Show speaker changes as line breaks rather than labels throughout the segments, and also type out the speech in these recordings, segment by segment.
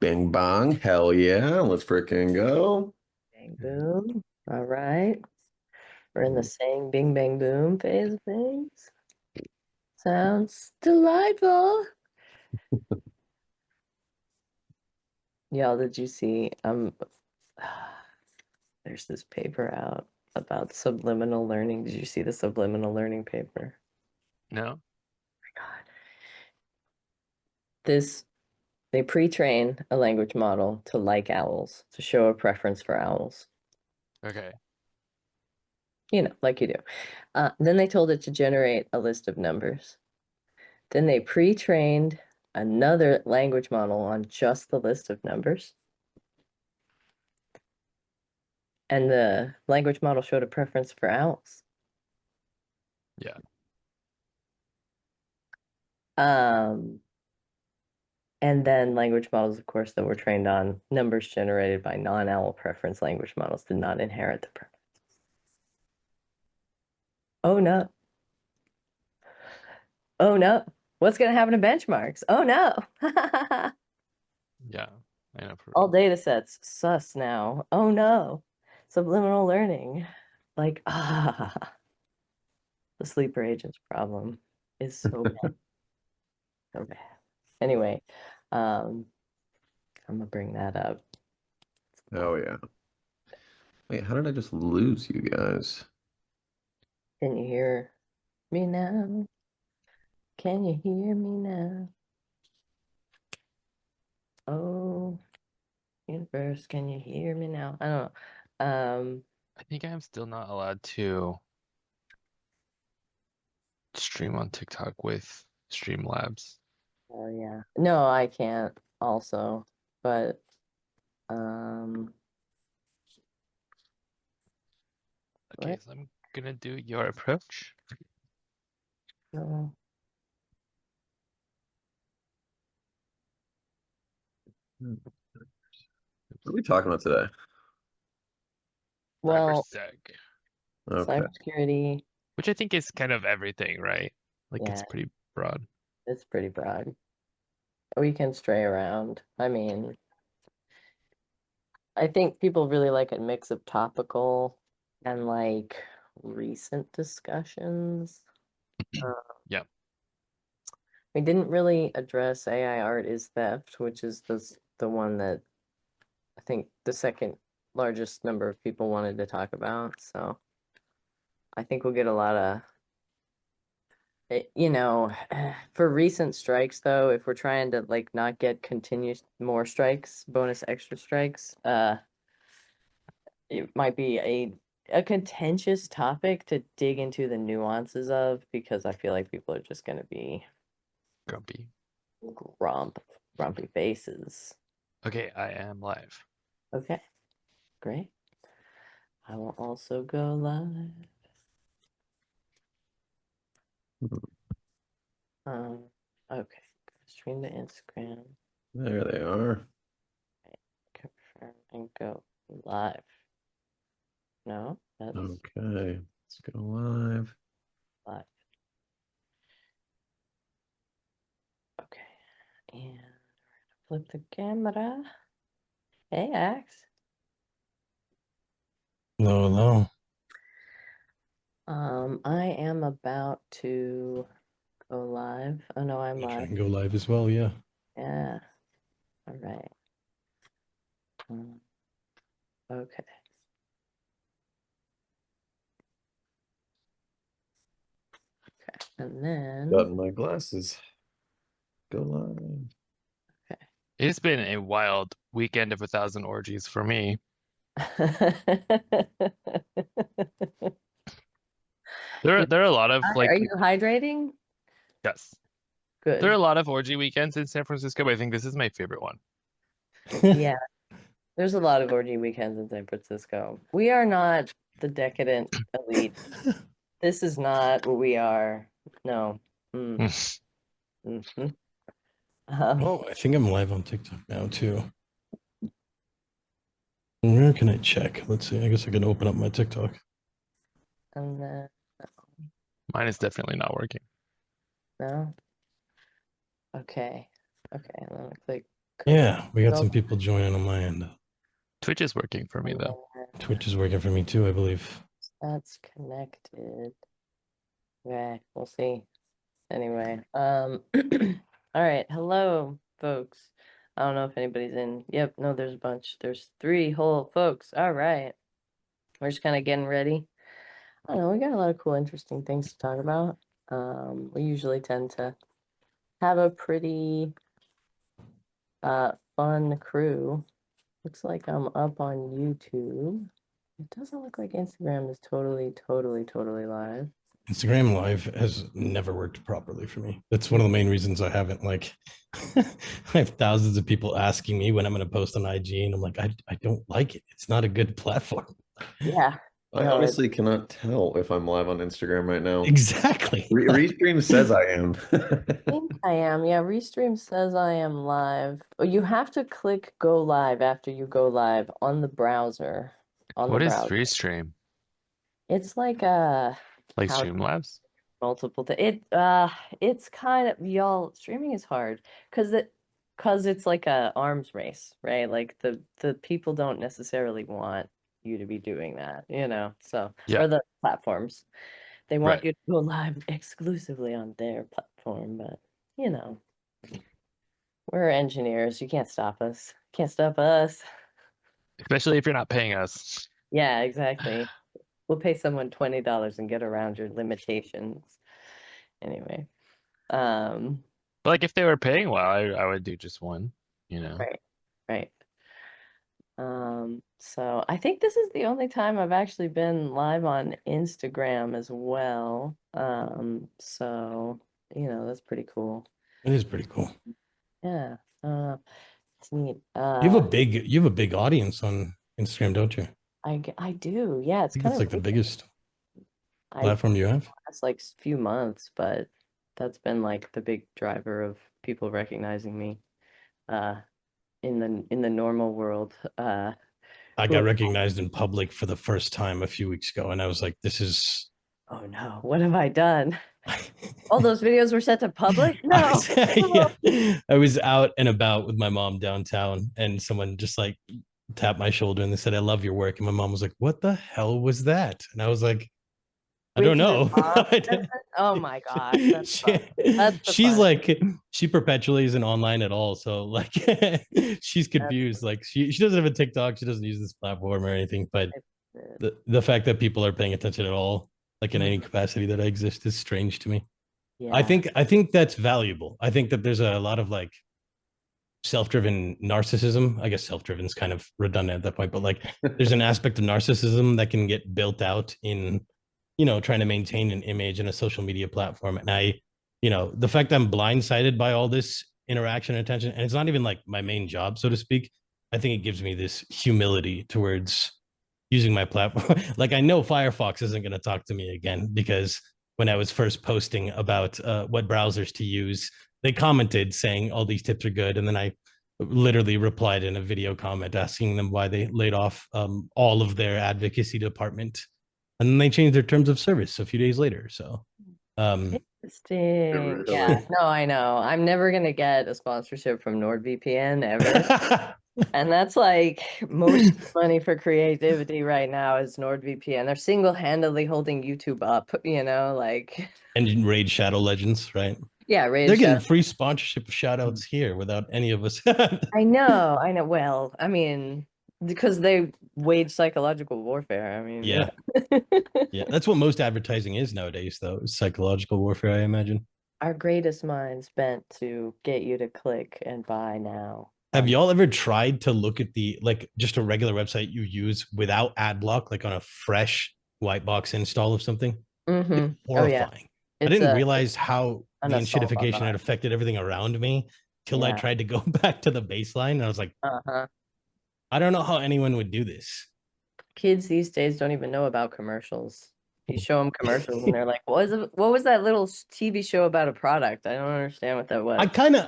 Bing bong. Hell yeah. Let's fricking go.
Bang boom. All right. We're in the saying bing bang boom phase of things. Sounds delightful. Y'all, did you see? There's this paper out about subliminal learning. Did you see the subliminal learning paper?
No?
God. This they pre-train a language model to like owls, to show a preference for owls.
Okay.
Like you do. Then they told it to generate a list of numbers. Then they pre-trained another language model on just the list of numbers. And the language model showed a preference for owls.
Yeah.
And then language models, of course, that were trained on numbers generated by non-owl preference language models did not inherit the preference. Oh no. Oh no. What's going to happen to benchmarks? Oh no.
Yeah. I know for
All
real.
data sets sus now. Oh no. Subliminal learning. Like, the sleeper agents problem is so bad. So bad. Anyway, I'm gonna bring that up.
Oh yeah. Wait, how did I just lose you guys?
Can you hear me now? Can you hear me now? Oh, universe, can you hear me now? I don't know.
I think I'm still not allowed to stream on TikTok with Streamlabs.
Oh yeah. No, I can't also, but um
Okay,
what?
so I'm gonna do your approach.
No.
What are we talking about today?
Well,
CyberSec,
Okay.
cybersecurity,
which I think is kind of everything, right? Like it's
yeah,
pretty broad.
it's pretty broad. We can stray around. I mean, I think people really like a mix of topical and like recent discussions. Uh,
Yeah.
we didn't really address AI art is theft, which is the one that I think the second largest number of people wanted to talk about. So I think we'll get a lot of for recent strikes though, if we're trying to like not get continuous more strikes, bonus extra strikes, it might be a contentious topic to dig into the nuances of because I feel like people are just going to be
Grumpy.
grumpy faces.
Okay, I am live.
Okay, great. I will also go live. Um, okay, stream to Instagram,
There they are.
confirm and go live. No, that's
Okay. Let's go live.
live. Okay, and flip the camera. Hey, Axe.
No, no.
I am about to go live. Oh no, I'm
If I
live.
can go live as well, yeah.
Yeah. All right. Um, okay. Okay. And then
Got my glasses. Go live.
okay.
It's been a wild weekend of 1,000 orgies for me.
You
There are a lot of
are
like,
you hydrating?
yes, there are
Good.
a lot of orgy weekends in San Francisco, but I think this is my favorite one.
Yeah. There's a lot of orgy weekends in San Francisco. We are not the decadent elite. This is not what we are. No. Mm. Hmm.
Oh, I think I'm live on TikTok now too. Where can I check? Let's see. I guess I can open up my TikTok.
and then
Mine is definitely not working.
no. Okay. Okay. I'm gonna click
Yeah, we got
Go
some people joining on my end.
Twitch is working for me though.
Twitch is working for me too, I believe.
That's connected. Yeah, we'll see. Anyway, all right. Hello, folks. I don't know if anybody's in. Yep, no, there's a bunch. There's 3 whole folks. All right. We're just kind of getting ready. I don't know, we got a lot of cool, interesting things to talk about. We usually tend to have a pretty fun crew. Looks like I'm up on YouTube. It doesn't look like Instagram is totally live.
Instagram Live has never worked properly for me. That's one of the main reasons I haven't like I have thousands of people asking me when I'm going to post on IG and I'm like, I don't like it. It's not a good platform.
Yeah.
I
No,
honestly cannot tell if I'm live on Instagram right now.
Exactly.
Restream says I am.
I think I am. Yeah, Restream says I am live. Oh, you have to click go live after you go live on the browser. On the
What is
browser.
Restream?
It's like
Like
how
Streamlabs?
multiple it's kind of, y'all, streaming is hard because it's like a arms race, right? Like the people don't necessarily want you to be doing that, so,
Yeah,
or the platforms, they want
right.
you to go live exclusively on their platform, but you know we're engineers, you can't stop us,
Especially if you're not paying us.
yeah, exactly. We'll pay someone $20 and get around your limitations anyway.
But like if they were paying well, I would do just one, you know.
Right, right. So I think this is the only time I've actually been live on Instagram as well. So that's pretty cool.
It is pretty cool.
Yeah, it's neat.
You have a big audience on Instagram, don't you?
I do. Yeah,
I
it's
think
kind
it's
of
like the biggest
I
platform you have.
it's like few months, but that's been like the big driver of people recognizing me, uh, in the normal world.
I
Who
got recognized in public for the first time a few weeks ago, and I was like, "This is."
Oh no, what have I done? All those videos were set to public?
I
No.
was, yeah, I was out and about with my mom downtown, and someone just like tapped my shoulder and they said, "I love your work." And my mom was like, "What the hell was that?" And I was like, "I
Wait,
don't
to your
know."
mom? Oh my gosh, that's
She-
fun. That's the
she's
fun.
like, she perpetually isn't online at all. So like, she's confused. Like she doesn't have a TikTok. She doesn't use this platform or anything. But the fact that people are paying attention at all, like in any capacity that I exist, is strange to me.
Yeah.
I think that's valuable. I think that there's a lot of like self-driven narcissism. I guess self-driven is kind of redundant at that point, but like there's an aspect of narcissism that can get built out in, trying to maintain an image in a social media platform. And the fact that I'm blindsided by all this interaction and attention, and it's not even like my main job, so to speak. I think it gives me this humility towards using my platform. Like I know Firefox isn't going to talk to me again because when I was first posting about what browsers to use, they commented saying all these tips are good, and then I literally replied in a video comment asking them why they laid off all of their advocacy department, and then they changed their terms of service a few days later. So,
Interesting. Yeah,
Really?
no, I know. I'm never gonna get a sponsorship from NordVPN ever. And that's like most money for creativity right now is NordVPN. They're single-handedly holding YouTube up, like
and Raid Shadow Legends, right?
yeah,
They're
Raid
getting
Shadow.
free sponsorship shout outs here without any of us.
I know, I know. Well, I mean, because they wage psychological warfare. I mean,
Yeah. Yeah, that's what most advertising is nowadays, though. Psychological warfare, I imagine.
Our greatest minds bent to get you to click and buy now.
Have y'all ever tried to look at the like just a regular website you use without ad block, like on a fresh white box install of something? It's
Oh yeah,
horrifying. I
it's
didn't realize how
an
the
assault on the
enshittification had
heart.
affected everything around me till I
Yeah.
tried to go back to the baseline. And I was like,
Uh-huh.
I don't know how anyone would do this.
Kids these days don't even know about commercials. You show them commercials and they're like, what was that little TV show about a product? I don't understand what that was.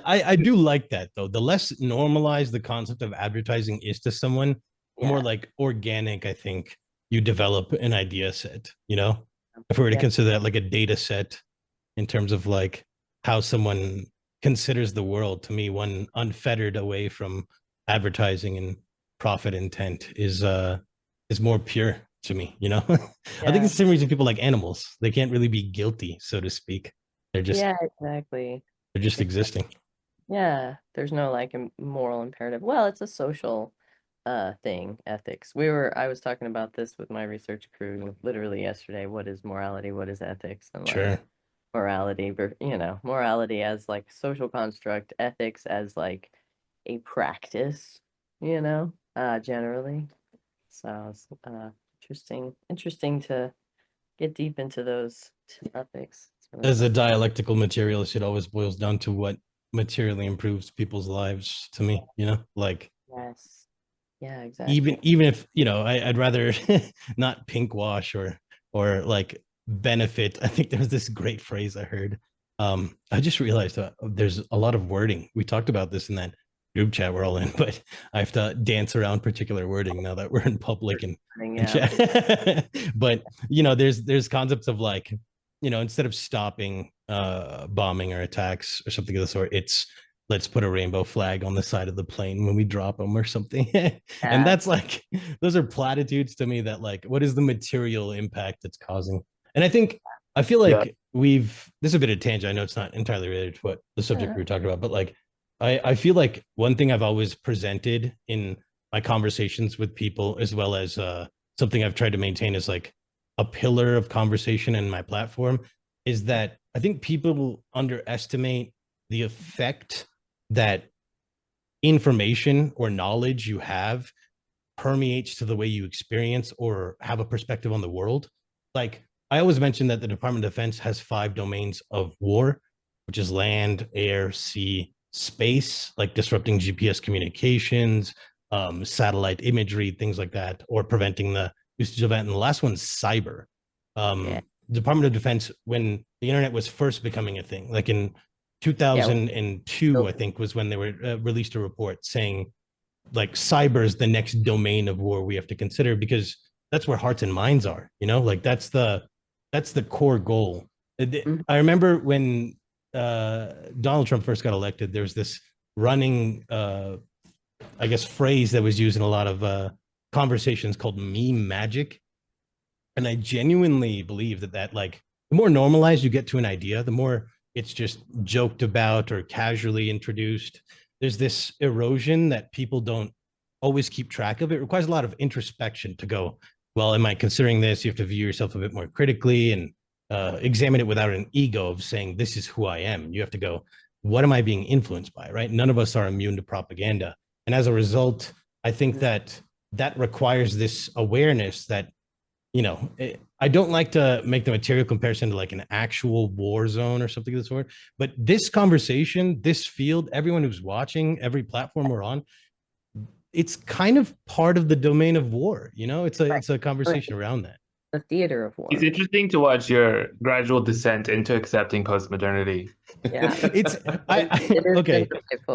I do like that though. The less normalized the concept of advertising is to someone, the more
Yeah.
like organic I think you develop an idea set, if we were to
Yeah.
consider that like a data set in terms of like how someone considers the world, to me, one unfettered away from advertising and profit intent is more pure to me, you know. I think
Yeah.
it's the same reason people like animals. They can't really be guilty, so to speak. They're just
Yeah, exactly.
they're just existing.
Yeah, there's no like moral imperative. Well, it's a social thing, ethics. I was talking about this with my research crew literally yesterday. What is morality? What is ethics? And like
Sure.
morality, morality as like social construct, ethics as like a practice, generally. So it's interesting to get deep into those topics. It's really
As a
fun.
dialectical materialist, it always boils down to what materially improves people's lives to me, you know, like
Yes. Yeah, exactly.
even if, you know, I'd rather not pink wash or like benefit. I think there was this great phrase I heard. I just realized there's a lot of wording. We talked about this in that group chat we're all in, but I have to dance around particular wording now that we're in public and
Yeah.
chat. But you know, there's concepts of like, you know, instead of stopping bombing or attacks or something of the sort, it's let's put a rainbow flag on the side of the plane when we drop them or something. And
Yeah.
that's like, those are platitudes to me that like, what is the material impact it's causing? And I feel like this is a bit of tangent. I know it's not entirely related to what the subject we were talking about, but like, I feel like one thing I've always presented in my conversations with people, as well as something I've tried to maintain as like a pillar of conversation in my platform, is that I think people underestimate the effect that information or knowledge you have permeates to the way you experience or have a perspective on the world. Like I always mention that the Department of Defense has 5 domains of war, which is land, air, sea, space, like disrupting GPS communications, satellite imagery, things like that, or preventing the usage of that. And the last one's cyber.
Yeah.
Department of Defense, when the internet was first becoming a thing, like in 2002, I think, was when they were released a report saying like cyber is the next domain of war we have to consider, because that's where hearts and minds are, you know, like that's the core goal. I remember when Donald Trump first got elected, there was this running I guess phrase that was used in a lot of conversations called meme magic. And I genuinely believe that like the more normalized you get to an idea, the more it's just joked about or casually introduced. There's this erosion that people don't always keep track of. It requires a lot of introspection to go, well, am I considering this? You have to view yourself a bit more critically and examine it without an ego of saying, this is who I am. You have to go, what am I being influenced by, right? None of us are immune to propaganda. And as a result, I think that requires this awareness that, you know, I don't like to make the material comparison to like an actual war zone or something of the sort, but this conversation, this field, everyone who's watching, every platform we're on, it's kind of part of the domain of war. You know, it's a conversation around that.
The theater of war.
It's interesting to watch your gradual descent into accepting postmodernity.
Yeah.
It is
okay.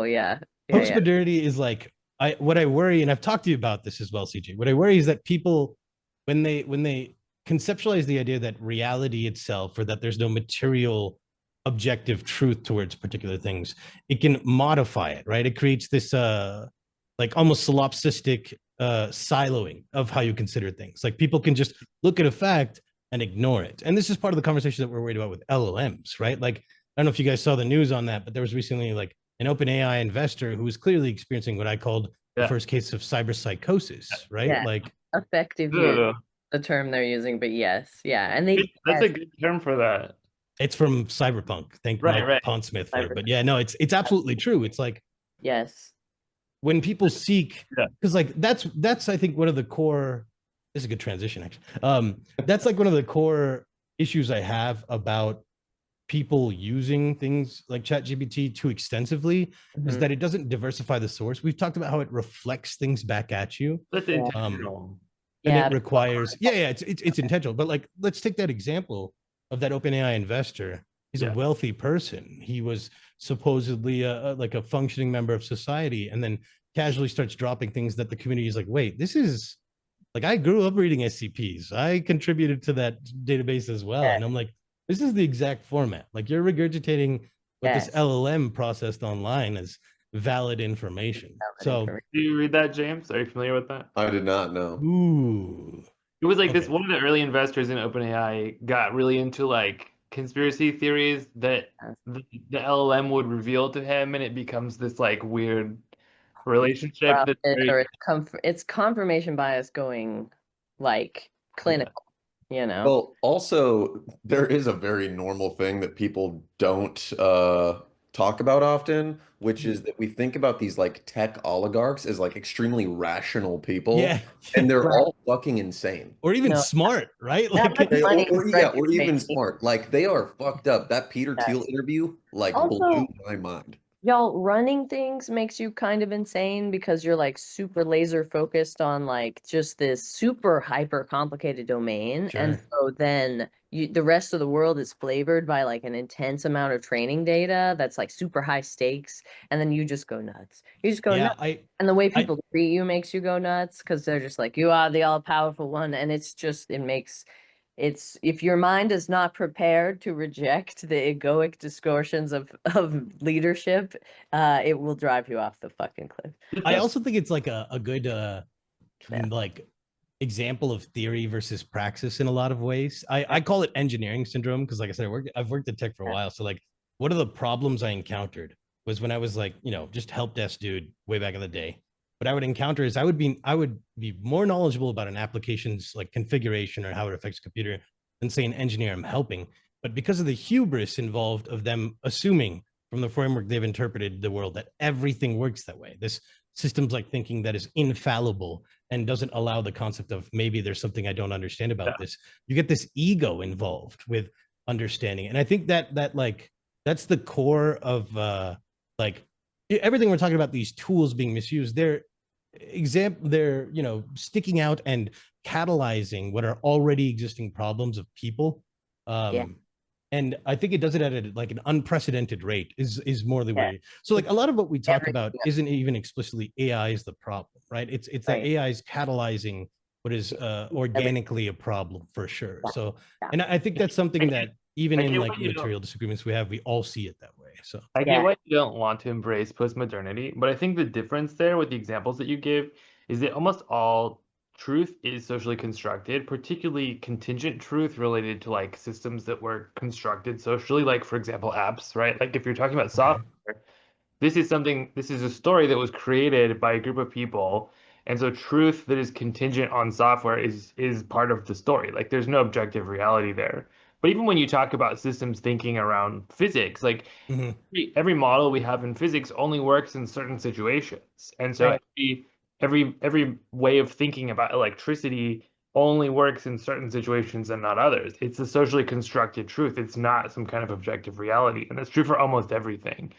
Yeah.
Postmodernity is like, what I worry, and I've talked to you about this as well, CJ. What I worry is that people, when they conceptualize the idea that reality itself, or that there's no material objective truth towards particular things, it can modify it, right? It creates this like almost solipsistic siloing of how you consider things. Like people can just look at a fact and ignore it. And this is part of the conversation that we're worried about with LLMs, right? Like, I don't know if you guys saw the news on that, but there was recently like an OpenAI investor who was clearly experiencing what I called the first case of cyberpsychosis, right?
Yeah.
Like
effective use, the term they're using, but yes. Yeah. And
that's a good term for that.
It's from Cyberpunk. Thank Mike Pondsmith for it. But yeah, no, it's absolutely true. It's like,
yes,
when people seek, because like that's I think one of the core, this is a good transition actually. That's like one of the core issues I have about people using things like ChatGPT too extensively, is that it doesn't diversify the source. We've talked about how it reflects things back at you.
That's intentional.
And it requires, it's intentional. But like, let's take that example of that OpenAI investor. He's a wealthy person. He was supposedly like a functioning member of society, and then casually starts dropping things that the community is like, wait, this is like, I grew up reading SCPs. I contributed to that database as well. And I'm like, this is the exact format. Like, you're regurgitating what this
Yes.
LLM processed online as valid information. So,
Do you read that, James? Are you familiar with that?
I did not know.
ooh,
It was like this,
Okay.
one of the early investors in OpenAI got really into like conspiracy theories that the LLM would reveal to him, and it becomes this like weird relationship that's
Profit,
very,
or it's confirmation bias going like clinical, you know?
Well, also, there is a very normal thing that people don't talk about often, which is that we think about these like tech oligarchs as like extremely rational people,
yeah,
and they're
Right.
all fucking insane.
or even
No,
smart, right?
that
Like,
much money
Or
is
yeah, or even
reputation.
smart. Like they are fucked up. That Peter Thiel
Yes.
interview like blew
Also,
my mind.
y'all, running things makes you kind of insane because you're like super laser focused on like just this super hyper complicated domain. And
sure.
so then the rest of the world is flavored by like an intense amount of training data that's like super high stakes. And then you just go nuts. You just go
Yeah,
nuts. And the way
I,
people treat you makes you go nuts because they're just like, you are the all powerful one. And it's just, it's if your mind is not prepared to reject the egoic distortions of leadership, it will drive you off the fucking cliff.
I also think it's like a good
Yeah.
like example of theory versus praxis in a lot of ways. I call it engineering syndrome because, like I said, I've worked in tech for a
Yeah.
while. So like, one of the problems I encountered was when I was like, just help desk dude way back in the day. What I would encounter is I would be more knowledgeable about an application's like configuration or how it affects a computer than say an engineer I'm helping. But because of the hubris involved of them assuming from the framework they've interpreted the world that everything works that way, this systems like thinking that is infallible and doesn't allow the concept of maybe there's something I don't understand about this. You get this ego involved with understanding. And I think that like that's the core of like everything we're talking about, these tools being misused. They're sticking out and catalyzing what are already existing problems of people.
Yeah.
And I think it does it at like an unprecedented rate is more the
Yeah.
way. So like a lot of what we talk
Every-
about isn't even explicitly AI is the problem, right? It's that
Right.
AI is catalyzing what is organically a problem for sure.
Yeah.
So,
Yeah.
and I think that's something that even
I
in
get
like
what you don't-
material disagreements we have, we all see it that way. So
I
Yeah.
get why you don't want to embrace postmodernity, but I think the difference there with the examples that you give is that almost all truth is socially constructed, particularly contingent truth related to like systems that were constructed socially, like for example, apps, right? Like if you're talking about software, this is a story that was created by a group of people. And so truth that is contingent on software is part of the story. Like there's no objective reality there. But even when you talk about systems thinking around physics, like
Mhm.
every model we have in physics only works in certain situations. And so
Right.
every way of thinking about electricity only works in certain situations and not others. It's a socially constructed truth. It's not some kind of objective reality. And that's true for almost everything.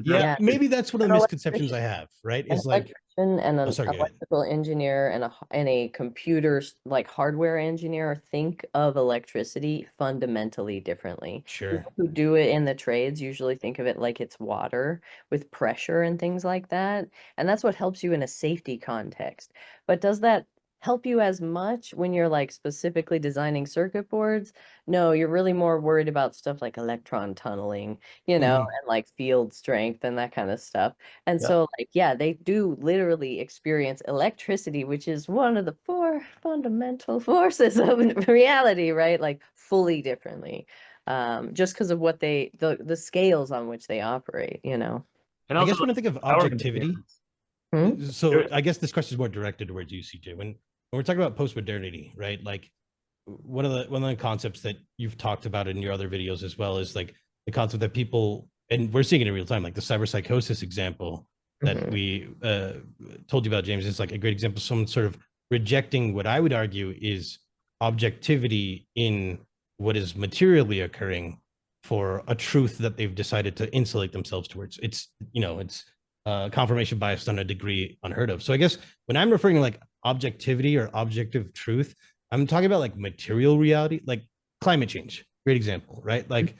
yeah,
Yeah.
maybe that's one of the
An
misconceptions I have, right?
An
Is like,
electrician and
oh,
an
sorry, go ahead.
electrical engineer and a computer like hardware engineer think of electricity fundamentally differently.
Sure.
People who do it in the trades usually think of it like it's water with pressure and things like that. And that's what helps you in a safety context. But does that help you as much when you're like specifically designing circuit boards? No, you're really more worried about stuff like electron tunneling,
Mhm.
and like field strength and that kind of stuff. And
Yeah.
so, like, yeah, they do literally experience electricity, which is one of the four fundamental forces of reality, right? Like, fully differently, just because of what the scales on which they operate.
And
I
also
guess when I think of
power
objectivity,
Hmm?
so I guess this question is more directed towards you, CJ. When we're talking about post-modernity, right? Like one of the concepts that you've talked about in your other videos as well is like the concept that people, and we're seeing it in real time, like the cyberpsychosis example that
Mhm.
we told you about, James, is like a great example of someone sort of rejecting what I would argue is objectivity in what is materially occurring for a truth that they've decided to insulate themselves towards. It's confirmation bias on a degree unheard of. So I guess when I'm referring to like objectivity or objective truth, I'm talking about like material reality, like climate change. Great example, right? Like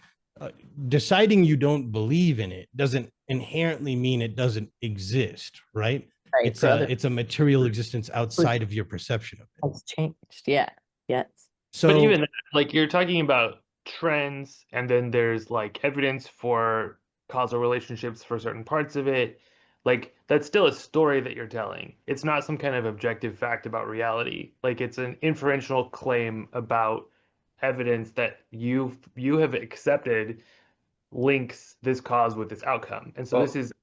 deciding you don't believe in it doesn't inherently mean it doesn't exist, right?
Right,
It's
for other
it's a material existence outside of your perception of it.
has changed. Yeah. Yes.
But
So
even like you're talking about trends, and then there's like evidence for causal relationships for certain parts of it. Like that's still a story that you're telling. It's not some kind of objective fact about reality. Like it's an inferential claim about evidence that you have accepted links this cause with this outcome. And so this
Well,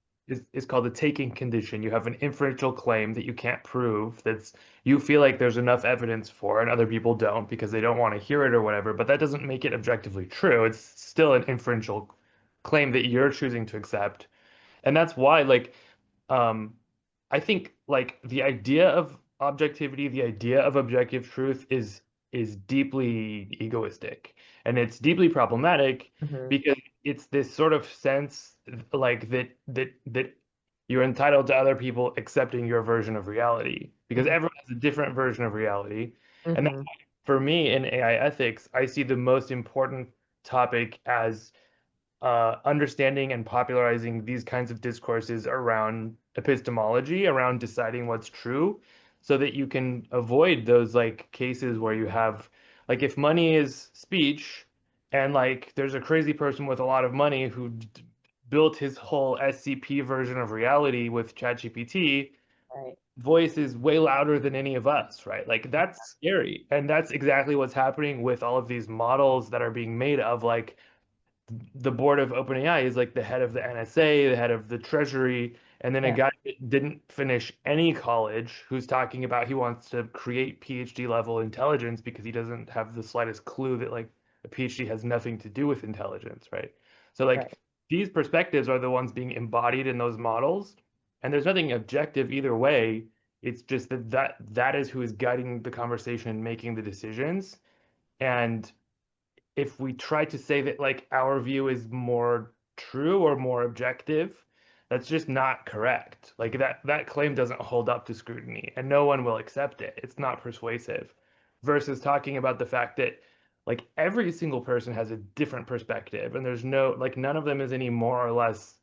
is called a taking condition. You have an inferential claim that you can't prove, that's you feel like there's enough evidence for, and other people don't because they don't want to hear it or whatever, but that doesn't make it objectively true. It's still an inferential claim that you're choosing to accept. And that's why, like, um, I think like the idea of objectivity, the idea of objective truth is deeply egoistic, and it's deeply problematic
Mhm.
because it's this sort of sense like that you're entitled to other people accepting your version of reality because
Mhm.
everyone has a different version of reality. And that's
Mhm.
why, for me in AI ethics, I see the most important topic as understanding and popularizing these kinds of discourses around epistemology, around deciding what's true, so that you can avoid those like cases where you have like if money is speech and like there's a crazy person with a lot of money who built his whole SCP version of reality with ChatGPT,
Right.
voice is way louder than any of us, right? Like that's scary. And that's exactly what's happening with all of these models that are being made of like the board of OpenAI is like the head of the NSA, the head of the Treasury, and then a
Yeah.
guy that didn't finish any college who's talking about he wants to create PhD level intelligence because he doesn't have the slightest clue that like a PhD has nothing to do with intelligence, right? So like
Right.
these perspectives are the ones being embodied in those models, and there's nothing objective either way. It's just that is who is guiding the conversation, making the decisions, and if we try to say that like our view is more true or more objective, that's just not correct. Like that claim doesn't hold up to scrutiny and no one will accept it. It's not persuasive. Versus talking about the fact that like every single person has a different perspective and there's no like none of them is any more or less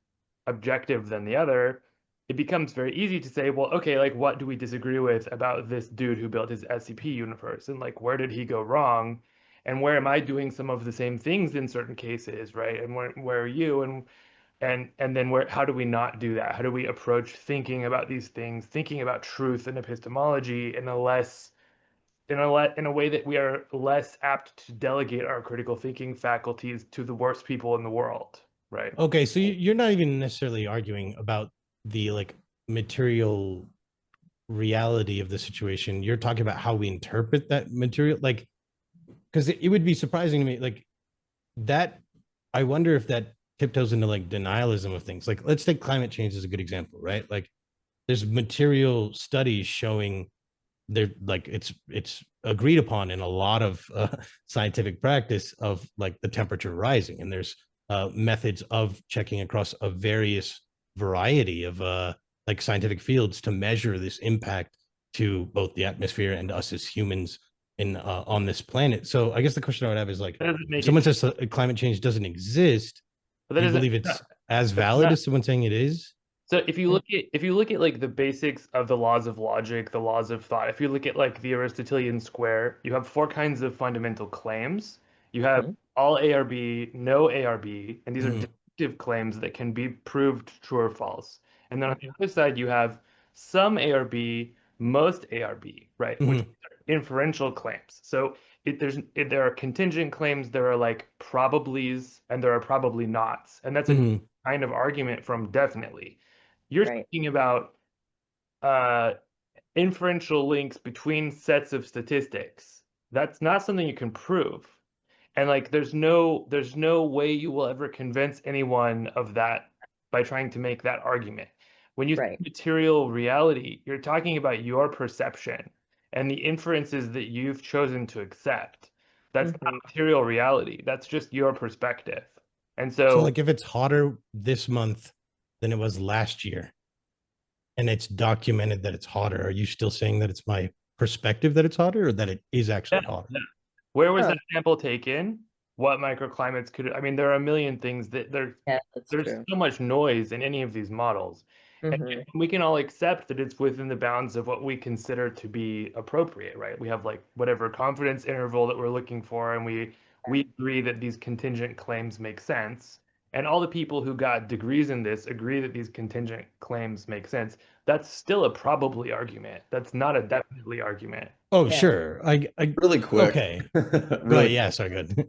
objective than the other. It becomes very easy to say, well, okay, like what do we disagree with about this dude who built his SCP universe and like where did he go wrong? And where am I doing some of the same things in certain cases, right? And where are you? And then where how do we not do that? How do we approach thinking about these things, thinking about truth and epistemology in a less in a way that we are less apt to delegate our critical thinking faculties to the worst people in the world, right?
Okay, so you're not even necessarily arguing about the like material reality of the situation. You're talking about how we interpret that material, like because it would be surprising to me, like that. I wonder if that tiptoes into like denialism of things. Like, let's take climate change as a good example, right? Like, there's material studies showing they're like it's agreed upon in a lot of scientific practice of like the temperature rising, and there's methods of checking across a various variety of like scientific fields to measure this impact to both the atmosphere and us as humans in on this planet. So I guess the question I would have is like,
That doesn't
if
make it
someone
true.
says climate change doesn't exist,
But that
do you
isn't
believe it's as
that's
valid
not
as someone saying it is?
so if you look at like the basics of the laws of logic, the laws of thought, if you look at like the Aristotelian square, you have four kinds of fundamental claims. You have
Mhm.
all A or B, no A or B, and these are
Mhm,
deductive claims that can be proved true or false. And then on the
Mhm.
other side, you have some A or B, most A or B, right? Which
mhm,
are inferential claims. So there are contingent claims, there are like probablys, and there are probably nots, and that's a
mhm,
kind of argument from definitely. You're
Right.
talking about uh, inferential links between sets of statistics. That's not something you can prove. And like there's no way you will ever convince anyone of that by trying to make that argument. When you say
Right.
material reality, you're talking about your perception and the inferences that you've chosen to accept. That's not
Mhm.
material reality. That's just your perspective. And
so
so
like if it's hotter this month than it was last year, and it's documented that it's hotter, are you still saying that it's my perspective that it's hotter, or that it is
yeah,
actually hotter?
yeah. Where was that
Oh,
sample taken? What microclimates could I mean, there are a million things that
yeah, that's
there's
true.
so much noise in any of these models. And
Mhm.
we can all accept that it's within the bounds of what we consider to be appropriate, right? We have like whatever confidence interval that we're looking for, and we agree that these contingent claims make sense. and all the people who got degrees in this agree that these contingent claims make sense, that's still a probably argument. That's not a definitely argument.
Oh,
Yeah.
sure. I
Really quick.
okay.
Really
Yeah, sorry, good.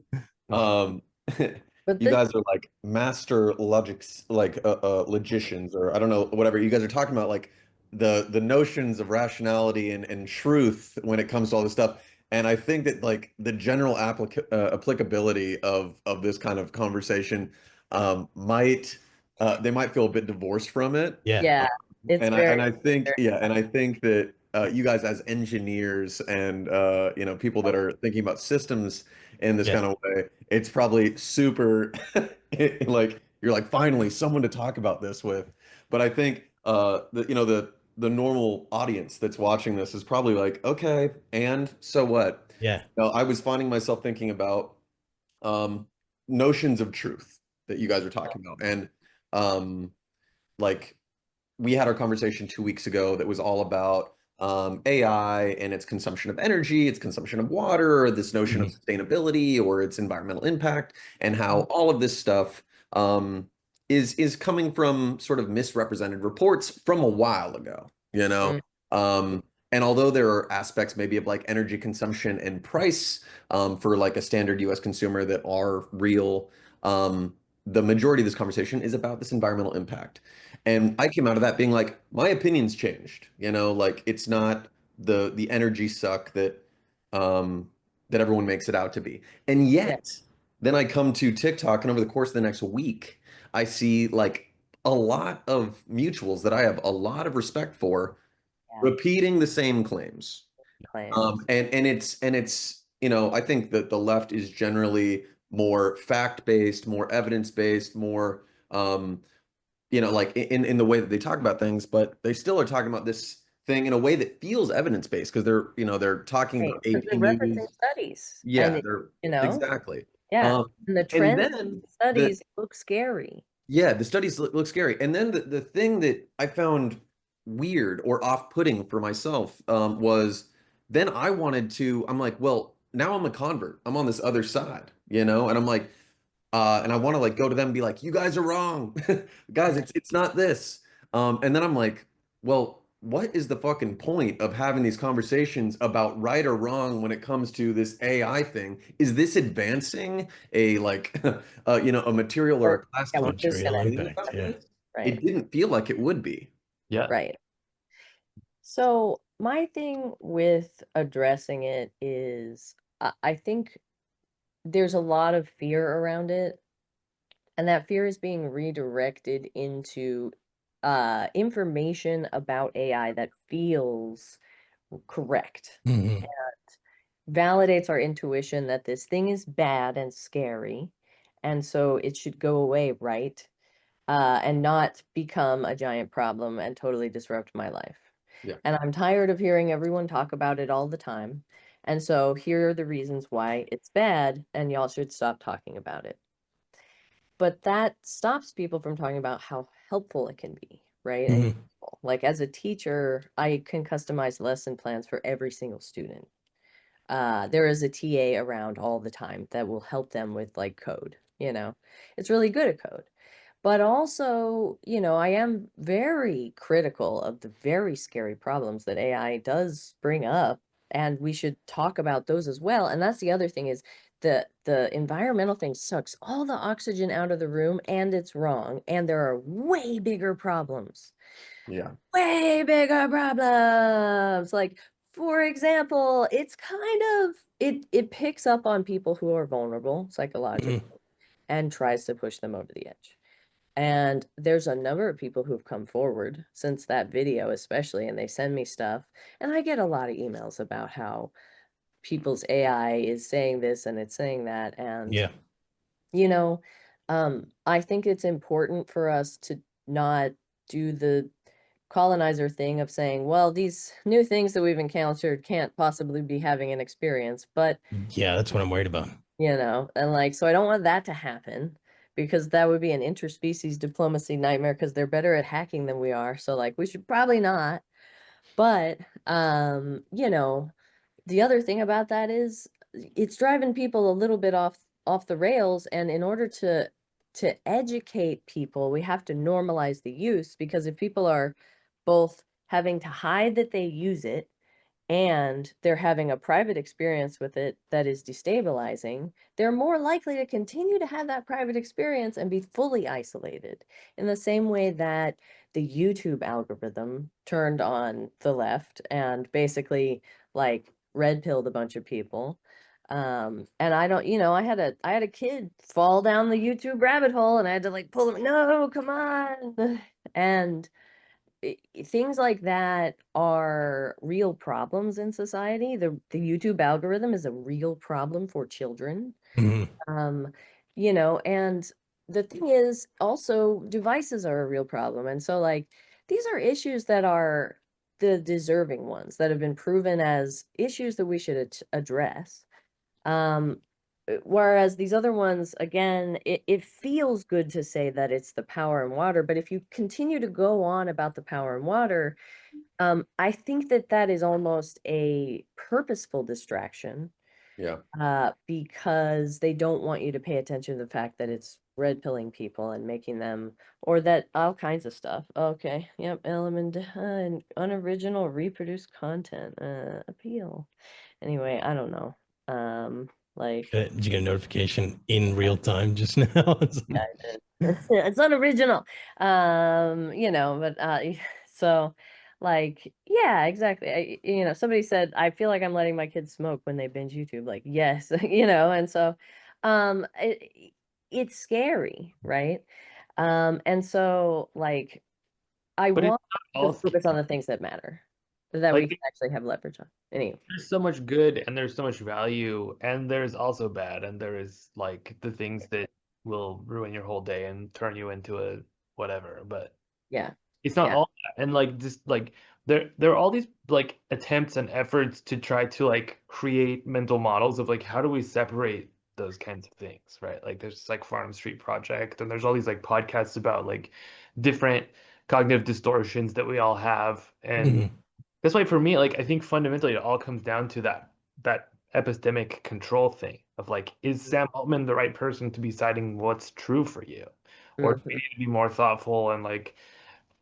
Um,
But
you
this,
guys are like master logics, like logicians, or I don't know, whatever. You guys are talking about like the notions of rationality and truth when it comes to all this stuff. And I think that like the general applicability of this kind of conversation might they might feel a bit divorced from it.
Yeah.
yeah, it's
And
very,
I think,
very,
yeah, and I think that you guys as engineers and you know, people that are thinking about systems in this
Yeah.
kind of way, it's probably super like you're like finally someone to talk about this with. But I think the you know the normal audience that's watching this is probably like, okay, and so what?
Yeah.
You know, I was finding myself thinking about um notions of truth that you guys are talking about. And like we had our conversation 2 weeks ago that was all about AI and its consumption of energy, its consumption of water, or this notion of
Mhm.
sustainability or its environmental impact, and how
Mhm.
all of this stuff is coming from sort of misrepresented reports from a while ago, you know?
Mm,
And although there are aspects maybe of like energy consumption and price for like a standard US consumer that are real, the majority of this conversation is about this environmental impact. And I came out of that being like, my opinion's changed. You know, like it's not the energy suck um that everyone makes it out to be. And
yeah,
yet, then I come to TikTok, and over the course of the next week, I see like a lot of mutuals that I have a lot of respect for
yeah,
repeating the same claims.
claims.
And it's you know, I think that the left is generally more fact-based, more evidence-based, more you know, like in the way that they talk about things, but they still are talking about this thing in a way that feels evidence-based because they're, you know, they're talking
Right,
about
because
AP
they're referencing
News.
studies, and
Yeah,
it,
they're
you know,
exactly.
yeah,
Um,
and the
and
trends
then the
studies look scary.
yeah, the studies look scary. And then the thing that I found weird or off-putting for myself was then I wanted to, I'm like, well, now I'm a convert. I'm on this other side, you know, and I'm like, and I want to like go to them and be like, you guys are wrong. Guys,
Mm,
it's not this. And then I'm like, well, what is the fucking point of having these conversations about right or wrong when it comes to this AI thing? Is this advancing a like you know, a material or
Or,
a class
yeah, we're just
conscious
Material
gonna,
feeling
impact.
about
Yeah.
this?
right,
It didn't feel like it would be.
Yeah.
right. So my thing with addressing it is, I think there's a lot of fear around it, and that fear is being redirected into information about AI that feels correct,
Mhm.
validates our intuition that this thing is bad and scary, and so it should go away, right? And not become a giant problem and totally disrupt my life.
Yeah.
And I'm tired of hearing everyone talk about it all the time. And so here are the reasons why it's bad, and y'all should stop talking about it. But that stops people from talking about how helpful it can be, right? And
Mhm.
useful. Like as a teacher, I can customize lesson plans for every single student. There is a TA around all the time that will help them with like code, you know. It's really good at code. But also, you know, I am very critical of the very scary problems that AI does bring up, and we should talk about those as well. And that's the other thing is the environmental thing sucks all the oxygen out of the room, and it's wrong. And there are way bigger problems.
Yeah.
Way bigger problems. Like, for example, it's kind of it picks up on people who are vulnerable psychologically
Mhm.
and tries to push them over the edge. And there's a number of people who've come forward since that video, especially, and they send me stuff. And I get a lot of emails about how people's AI is saying this and it's saying that. And,
Yeah.
you know, I think it's important for us to not do the colonizer thing of saying, well, these new things that we've encountered can't possibly be having an experience. But
Yeah, that's what I'm worried about.
you know, and like, so I don't want that to happen because that would be an interspecies diplomacy nightmare because they're better at hacking than we are. So like, we should probably not. But, you know, the other thing about that is it's driving people a little bit off the rails. And in order to educate people, we have to normalize the use, because if people are both having to hide that they use it and they're having a private experience with it that is destabilizing, they're more likely to continue to have that private experience and be fully isolated. In the same way that the YouTube algorithm turned on the left and basically like red pilled a bunch of people. And I don't, I had a kid fall down the YouTube rabbit hole and I had to like pull him, no, come on. And things like that are real problems in society. The YouTube algorithm is a real problem for children.
Mhm.
Um, and the thing is also devices are a real problem. And so like these are issues that are the deserving ones that have been proven as issues that we should address. Whereas these other ones, again, it feels good to say that it's the power and water, but if you continue to go on about the power and water, I think that that is almost a purposeful distraction,
Yeah.
because they don't want you to pay attention to the fact that it's red pilling people and making them, or that all kinds of stuff. Okay, yep, element and unoriginal reproduced content, appeal. Anyway, I don't know. Like,
Did you get a notification in real time just now?
yeah, I did. It's unoriginal. But so like, yeah, exactly. Somebody said, I feel like I'm letting my kids smoke when they binge YouTube. Like, yes, and so it's scary, right? And so like I
But it's
want
not
to
all
focus on the things that matter, that we
like
can actually have leverage on. Anyway.
there's so much good and there's so much value and there's also bad and there is like the things that will ruin your whole day and turn you into a whatever. But
Yeah.
it's not
Yeah.
all that. And like just like there are all these like attempts and efforts to try to like create mental models of like how do we separate those kinds of things, right? Like there's like Farnham Street Project and there's all these like podcasts about like different cognitive distortions that we all have. And
Mhm.
that's why for me, like I think fundamentally it all comes down to that epistemic control thing of like, is Sam Altman the right person to be citing what's true for you? Or do we
Mhm.
need to be more thoughtful and like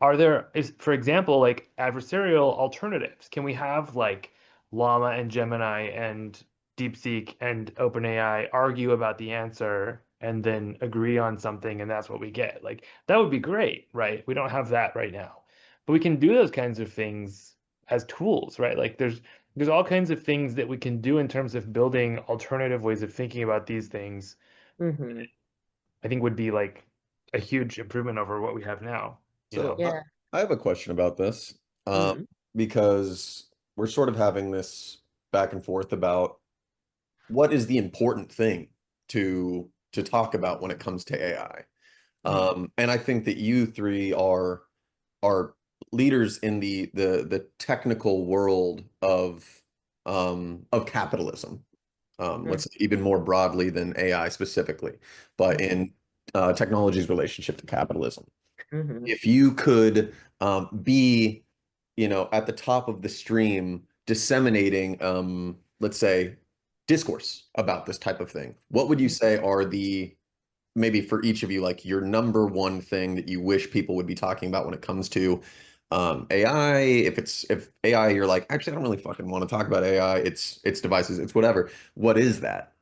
are there is for example like adversarial alternatives? Can we have like Llama and Gemini and DeepSeek and OpenAI argue about the answer and then agree on something and that's what we get? Like that would be great, right? We don't have that right now. But we can do those kinds of things as tools, right? Like there's all kinds of things that we can do in terms of building alternative ways of thinking about these things.
Mhm.
I think would be like a huge improvement over what we have now, you
So
know?
Yeah.
I have a question about this,
Mhm.
because we're sort of having this back and forth about what is the important thing to talk about when it comes to AI. And I think that you three are leaders in the technical world of capitalism.
Mhm.
Let's say even more broadly than AI specifically, but
Mhm.
in technology's relationship to capitalism.
Mhm.
If you could be, at the top of the stream disseminating, let's say, discourse about this type of thing, what would you say are maybe for each of you, like your number one thing that you wish people would be talking about when it comes to AI? If AI, you're like, actually, I don't really fucking want to talk about AI. It's devices, it's whatever. What is that?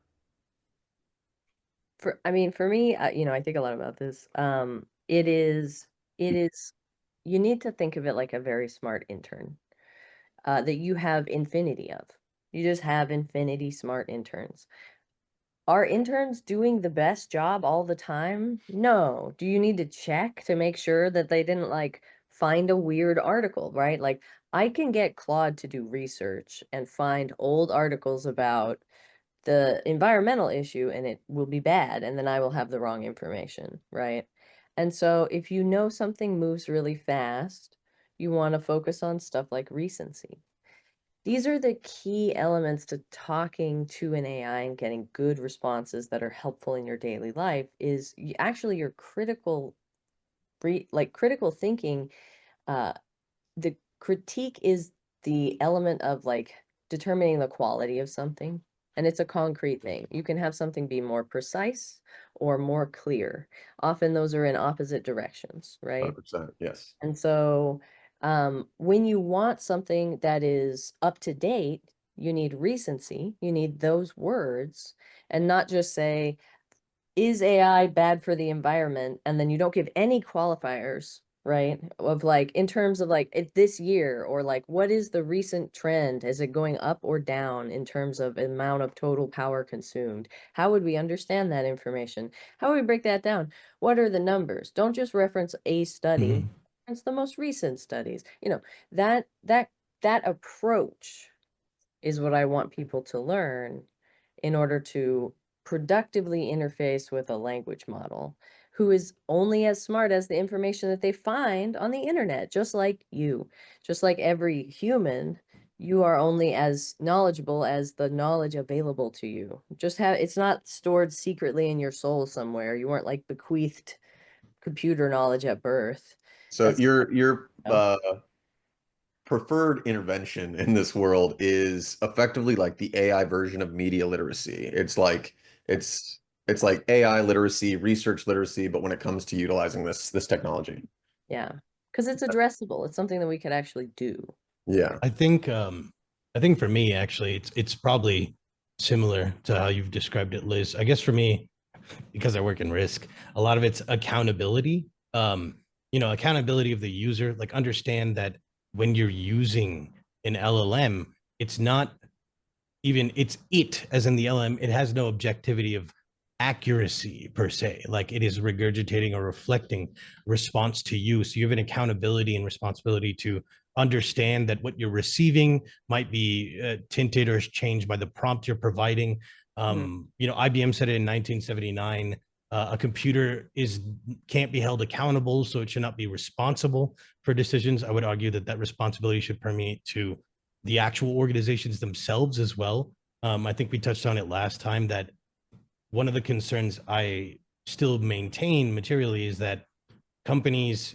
For me, I think a lot about this. It is, you need to think of it like a very smart intern, that you have infinity of. You just have infinity smart interns. Are interns doing the best job all the time? No. Do you need to check to make sure that they didn't like find a weird article, right? Like I can get Claude to do research and find old articles about the environmental issue and it will be bad and then I will have the wrong information, right? And so if you know something moves really fast, you want to focus on stuff like recency. These are the key elements to talking to an AI and getting good responses that are helpful in your daily life is actually your critical thinking. The critique is the element of like determining the quality of something. and it's a concrete thing. You can have something be more precise or more clear. Often those are in opposite directions, right?
100%. Yes.
And so when you want something that is up to date, you need recency, you need those words, and not just say, is AI bad for the environment? And then you don't give any qualifiers, right? Of like, in terms of like this year, or like, what is the recent trend? Is it going up or down in terms of amount of total power consumed? How would we understand that information? How would we break that down? What are the numbers? Don't just reference a study. It's the most recent studies. You know, that approach is what I want people to learn in order to productively interface with a language model who is only as smart as the information that they find on the internet, just like you, just like every human. You are only as knowledgeable as the knowledge available to you. Just have, it's not stored secretly in your soul somewhere. You weren't like bequeathed computer knowledge at birth.
So
That's,
your
oh,
preferred intervention in this world is effectively like the AI version of media literacy. It's it's like AI literacy, research literacy, but when it comes to utilizing this technology.
yeah, because it's addressable. It's something that we could actually do.
Yeah.
I think for me, actually, it's probably similar to how you've described it, Liz. I guess for me, because I work in risk, a lot of it's accountability. Accountability of the user, like understand that when you're using an LLM, it's not even it's it as in the LM, it has no objectivity of accuracy per se. Like it is regurgitating or reflecting response to you. So you have an accountability and responsibility to understand that what you're receiving might be tinted or changed by the prompt you're providing. IBM said it in 1979. A computer can't be held accountable, so it should not be responsible for decisions. I would argue that responsibility should permeate to the actual organizations themselves as well. I think we touched on it last time that one of the concerns I still maintain materially is that companies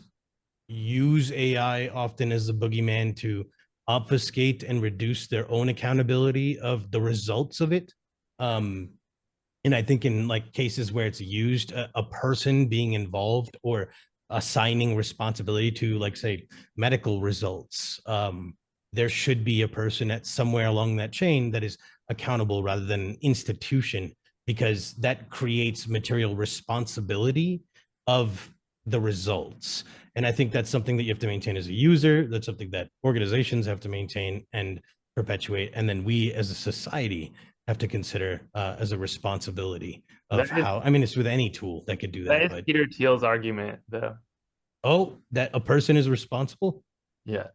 use AI often as the boogeyman to obfuscate and reduce their own accountability of the results of it. And I think in like cases where it's used, a person being involved or assigning responsibility to, like, say, medical results, there should be a person at somewhere along that chain that is accountable rather than an institution, because that creates material responsibility of the results. And I think that's something that you have to maintain as a user. That's something that organizations have to maintain and perpetuate. And then we as a society have to consider as a responsibility of
That is
how, I mean, it's with any tool that could do
that
that,
is
but
Peter Thiel's argument, though.
that a person is responsible.
Yeah,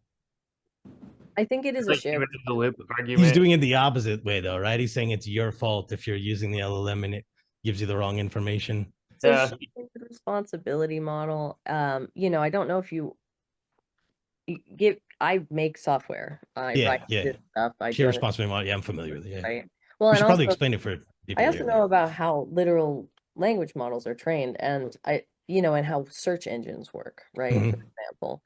I think it
it's
is a
like
shared.
human in the loop
He's
argument.
doing it the opposite way though, right? He's saying it's your fault if you're using the LLM and it gives you the wrong information.
It's a
Yeah,
shared responsibility model. I don't know if you give. I make software. I
Yeah,
write
yeah.
this stuff. I
Share
do it,
responsibility model. Yeah, I'm familiar with it. Yeah.
right? Well,
We
and
should probably
also
explain it for
I
people
also
here.
know about how literal language models are trained, and and how search engines work, right? For
Mhm.
example,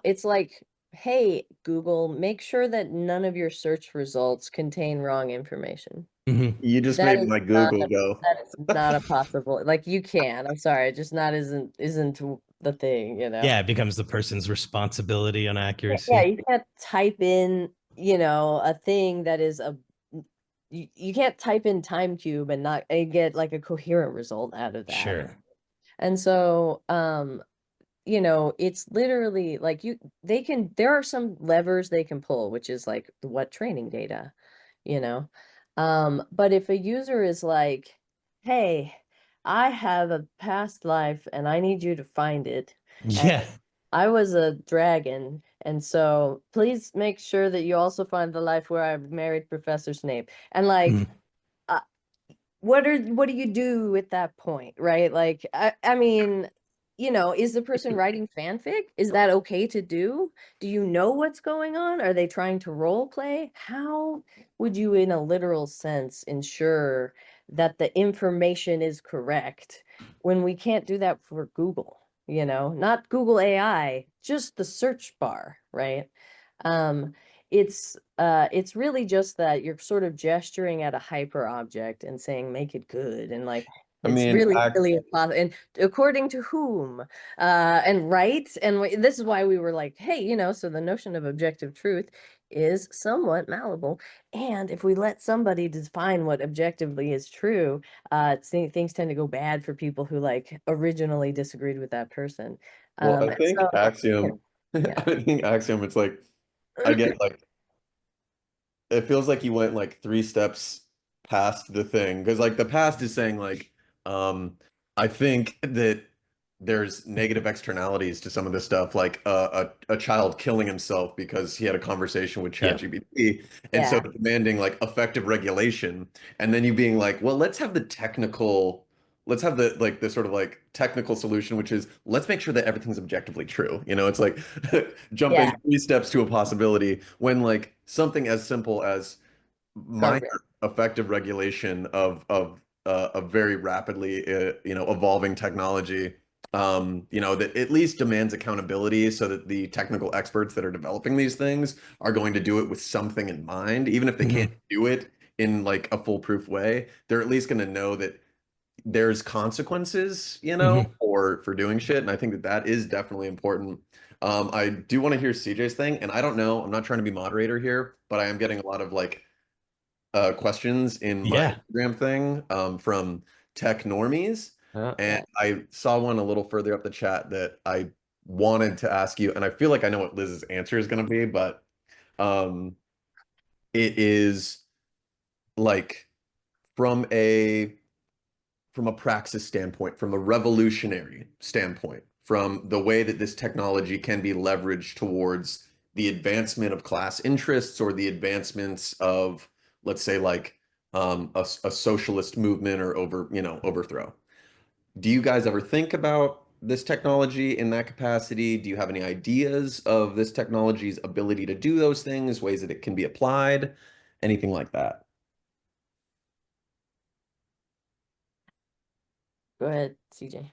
it's like, hey, Google, make sure that none of your search results contain wrong information.
Mhm.
You just
That
made
is
my
not
Google go.
that is not a possible, like, you can. I'm sorry, it just not isn't the thing,
Yeah, it becomes the person's responsibility on
Yeah,
accuracy.
you can't type in, a thing that is you can't type in time cube and get like a coherent result out of that.
Sure.
And so it's literally like there are some levers they can pull, which is like what training data, you know. But if a user is like, hey, I have a past life and I need you to find it, and
Yeah.
I was a dragon, and so please make sure that you also find the life where I married Professor Snape. And like,
Mhm.
uh, what do you do at that point, right? Like, I mean, is the person writing fanfic? Is that okay to do? Do you know what's going on? Are they trying to role play? How would you, in a literal sense, ensure that the information is correct when we can't do that for Google? Not Google AI, just the search bar, right? Um, it's really just that you're sort of gesturing at a hyper object and saying make it good, and like
I
it's
mean,
really and according to whom, and right, and this is why we were like, hey, so the notion of objective truth is somewhat malleable, and if we let somebody define what objectively is true, things tend to go bad for people who like originally disagreed with that person.
well, I
And
think
so,
Axiom,
yeah.
I think Axiom, it's like I get like it feels like you went like 3 steps past the thing because like the past is saying like I think that there's negative externalities to some of this stuff like a child killing himself because he had a conversation with
Yeah.
ChatGPT and so
Yeah.
demanding like effective regulation and then you being like well let's have the like the sort of like technical solution which is let's make sure that everything's objectively true, it's like jumping
Yeah.
3 steps to a possibility when like something as simple as minor
Guardrail.
effective regulation of a very rapidly evolving technology that at least demands accountability so that the technical experts that are developing these things are going to do it with something in mind even if they can't
Mhm.
do it in like a foolproof way they're at least going to know that there's consequences,
Mhm.
for doing shit, and I think that that is definitely important. I do want to hear CJ's thing, and I don't know, I'm not trying to be moderator here, but I am getting a lot of like questions in my
Yeah.
Instagram thing from tech normies, and
Yeah.
I saw one a little further up the chat that I wanted to ask you, and I feel like I know what Liz's answer is going to be, but um, it is like from a from a praxis standpoint, from a revolutionary standpoint, from the way that this technology can be leveraged towards the advancement of class interests or the advancements of, let's say, like a socialist movement or overthrow. Do you guys ever think about this technology in that capacity? Do you have any ideas of this technology's ability to do those things, ways that it can be applied, anything like that?
Go ahead, CJ.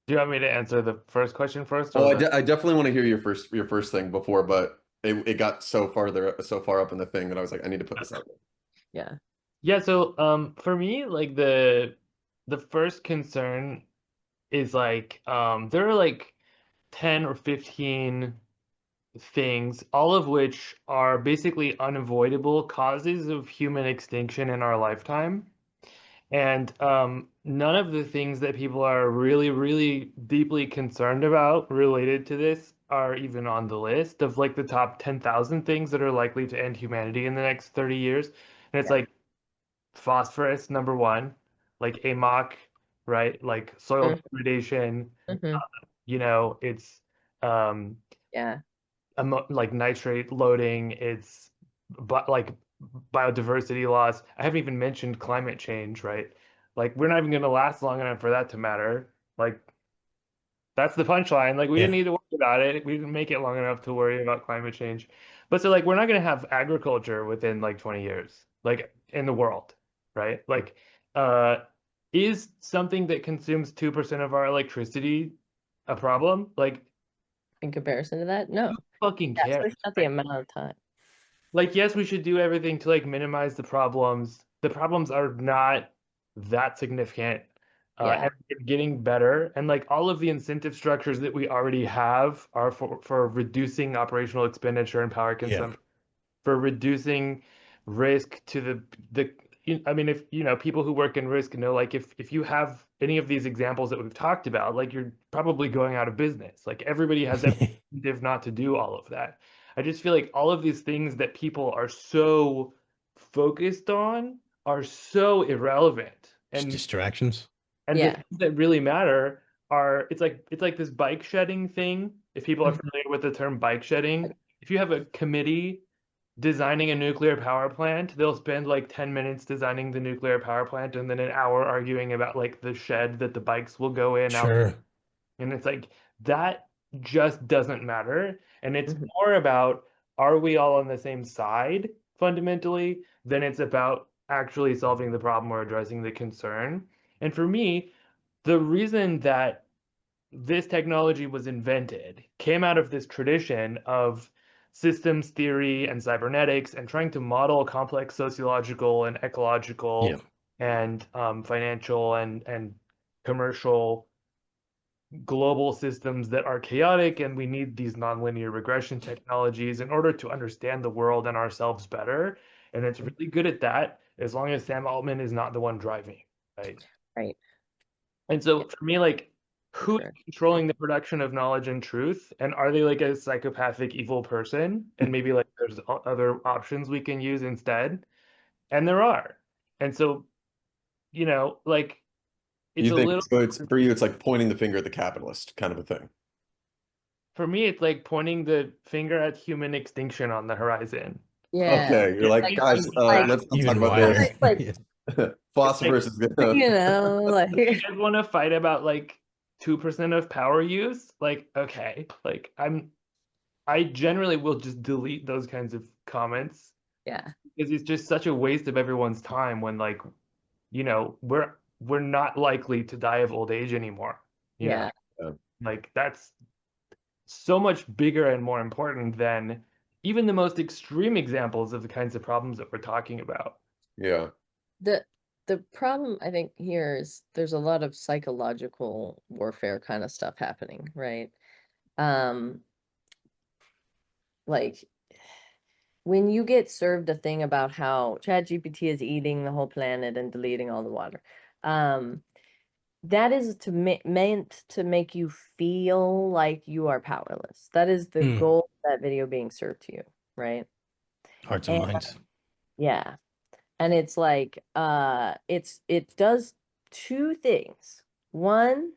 Do you want me to answer the first question first
Oh,
or the
I definitely want to hear your first thing before, but it got so far up in the thing that I was like, I need to put this out there.
Yeah.
Yeah, so for me, like the first concern is like there are like 10 or 15 things, all of which are basically unavoidable causes of human extinction in our lifetime. And none of the things that people are really, really deeply concerned about related to this are even on the list of like the top 10,000 things that are likely to end humanity in the next 30 years. And it's
Yeah.
like phosphorus, number one, like AMOC, right? Like soil degradation,
Mm-hmm.
it's um,
Yeah.
like nitrate loading, it's but like biodiversity loss. I haven't even mentioned climate change, right? Like we're not even going to last long enough for that to matter. Like that's the punchline. Like we didn't
Yeah.
need to worry about it. We didn't make it long enough to worry about climate change. But so like we're not going to have agriculture within like 20 years, like in the world, right? Like uh is something that consumes 2% of our electricity a problem? Like
In comparison to that, no.
who fucking
Yeah,
cares,
especially not the
right?
amount of time.
Like, yes, we should do everything to like minimize the problems. The problems are not that significant,
Yeah.
and it's getting better. And like all of the incentive structures that we already have are for reducing operational expenditure and power
Yeah.
consumption, for reducing risk to I mean, if people who work in risk know, like if you have any of these examples that we've talked about, like you're probably going out of business. Like everybody has every incentive not to do all of that. I just feel like all of these things that people are so focused on are so irrelevant.
Just
And
distractions.
the
Yeah.
things that really matter are it's like this bike shedding thing. If people are
Mhm.
familiar with the term bike shedding, if you have a committee designing a nuclear power plant, they'll spend like 10 minutes designing the nuclear power plant and then an hour arguing about like the shed that the bikes will go in out.
Sure.
And it's like that just doesn't matter. And it's
Mhm.
more about are we all on the same side fundamentally than it's about actually solving the problem or addressing the concern. And for me, the reason that this technology was invented came out of this tradition of systems theory and cybernetics and trying to model complex sociological and ecological and financial and commercial global systems that are chaotic, and we need these nonlinear regression technologies in order to understand the world and ourselves better. And it's really good at that as long as Sam Altman is not the one driving, right?
Right.
And so
Yeah.
for me, like, who's
Sure.
controlling the production of knowledge and truth? And are they like a psychopathic evil person? And maybe like there's other options we can use instead. And there are. And so, you know, like it's
You
a
think
little,
so? It's for you. It's like pointing the finger at the capitalist kind of a thing.
for me, it's like pointing the finger at human extinction on the horizon.
Yeah.
Okay, you're like,
Like,
guys,
like,
let's not talk
Even
about
wider.
this.
like,
Yeah.
Philosophers is gonna.
you know, like,
You guys want to fight about like 2% of power use? Like, okay, like I generally will just delete those kinds of comments
yeah,
because it's just such a waste of everyone's time when like, you know, we're not likely to die of old age anymore. You know,
yeah,
like that's so much bigger and more important than even the most extreme examples of the kinds of problems that we're talking about.
Yeah.
the problem I think here is there's a lot of psychological warfare kind of stuff happening, right? Like when you get served a thing about how ChatGPT is eating the whole planet and deleting all the water, that is meant to make you feel like you are powerless. That is the goal of that video being served to you, right?
Hearts and
And
minds.
yeah. And it's like, it does two things. One,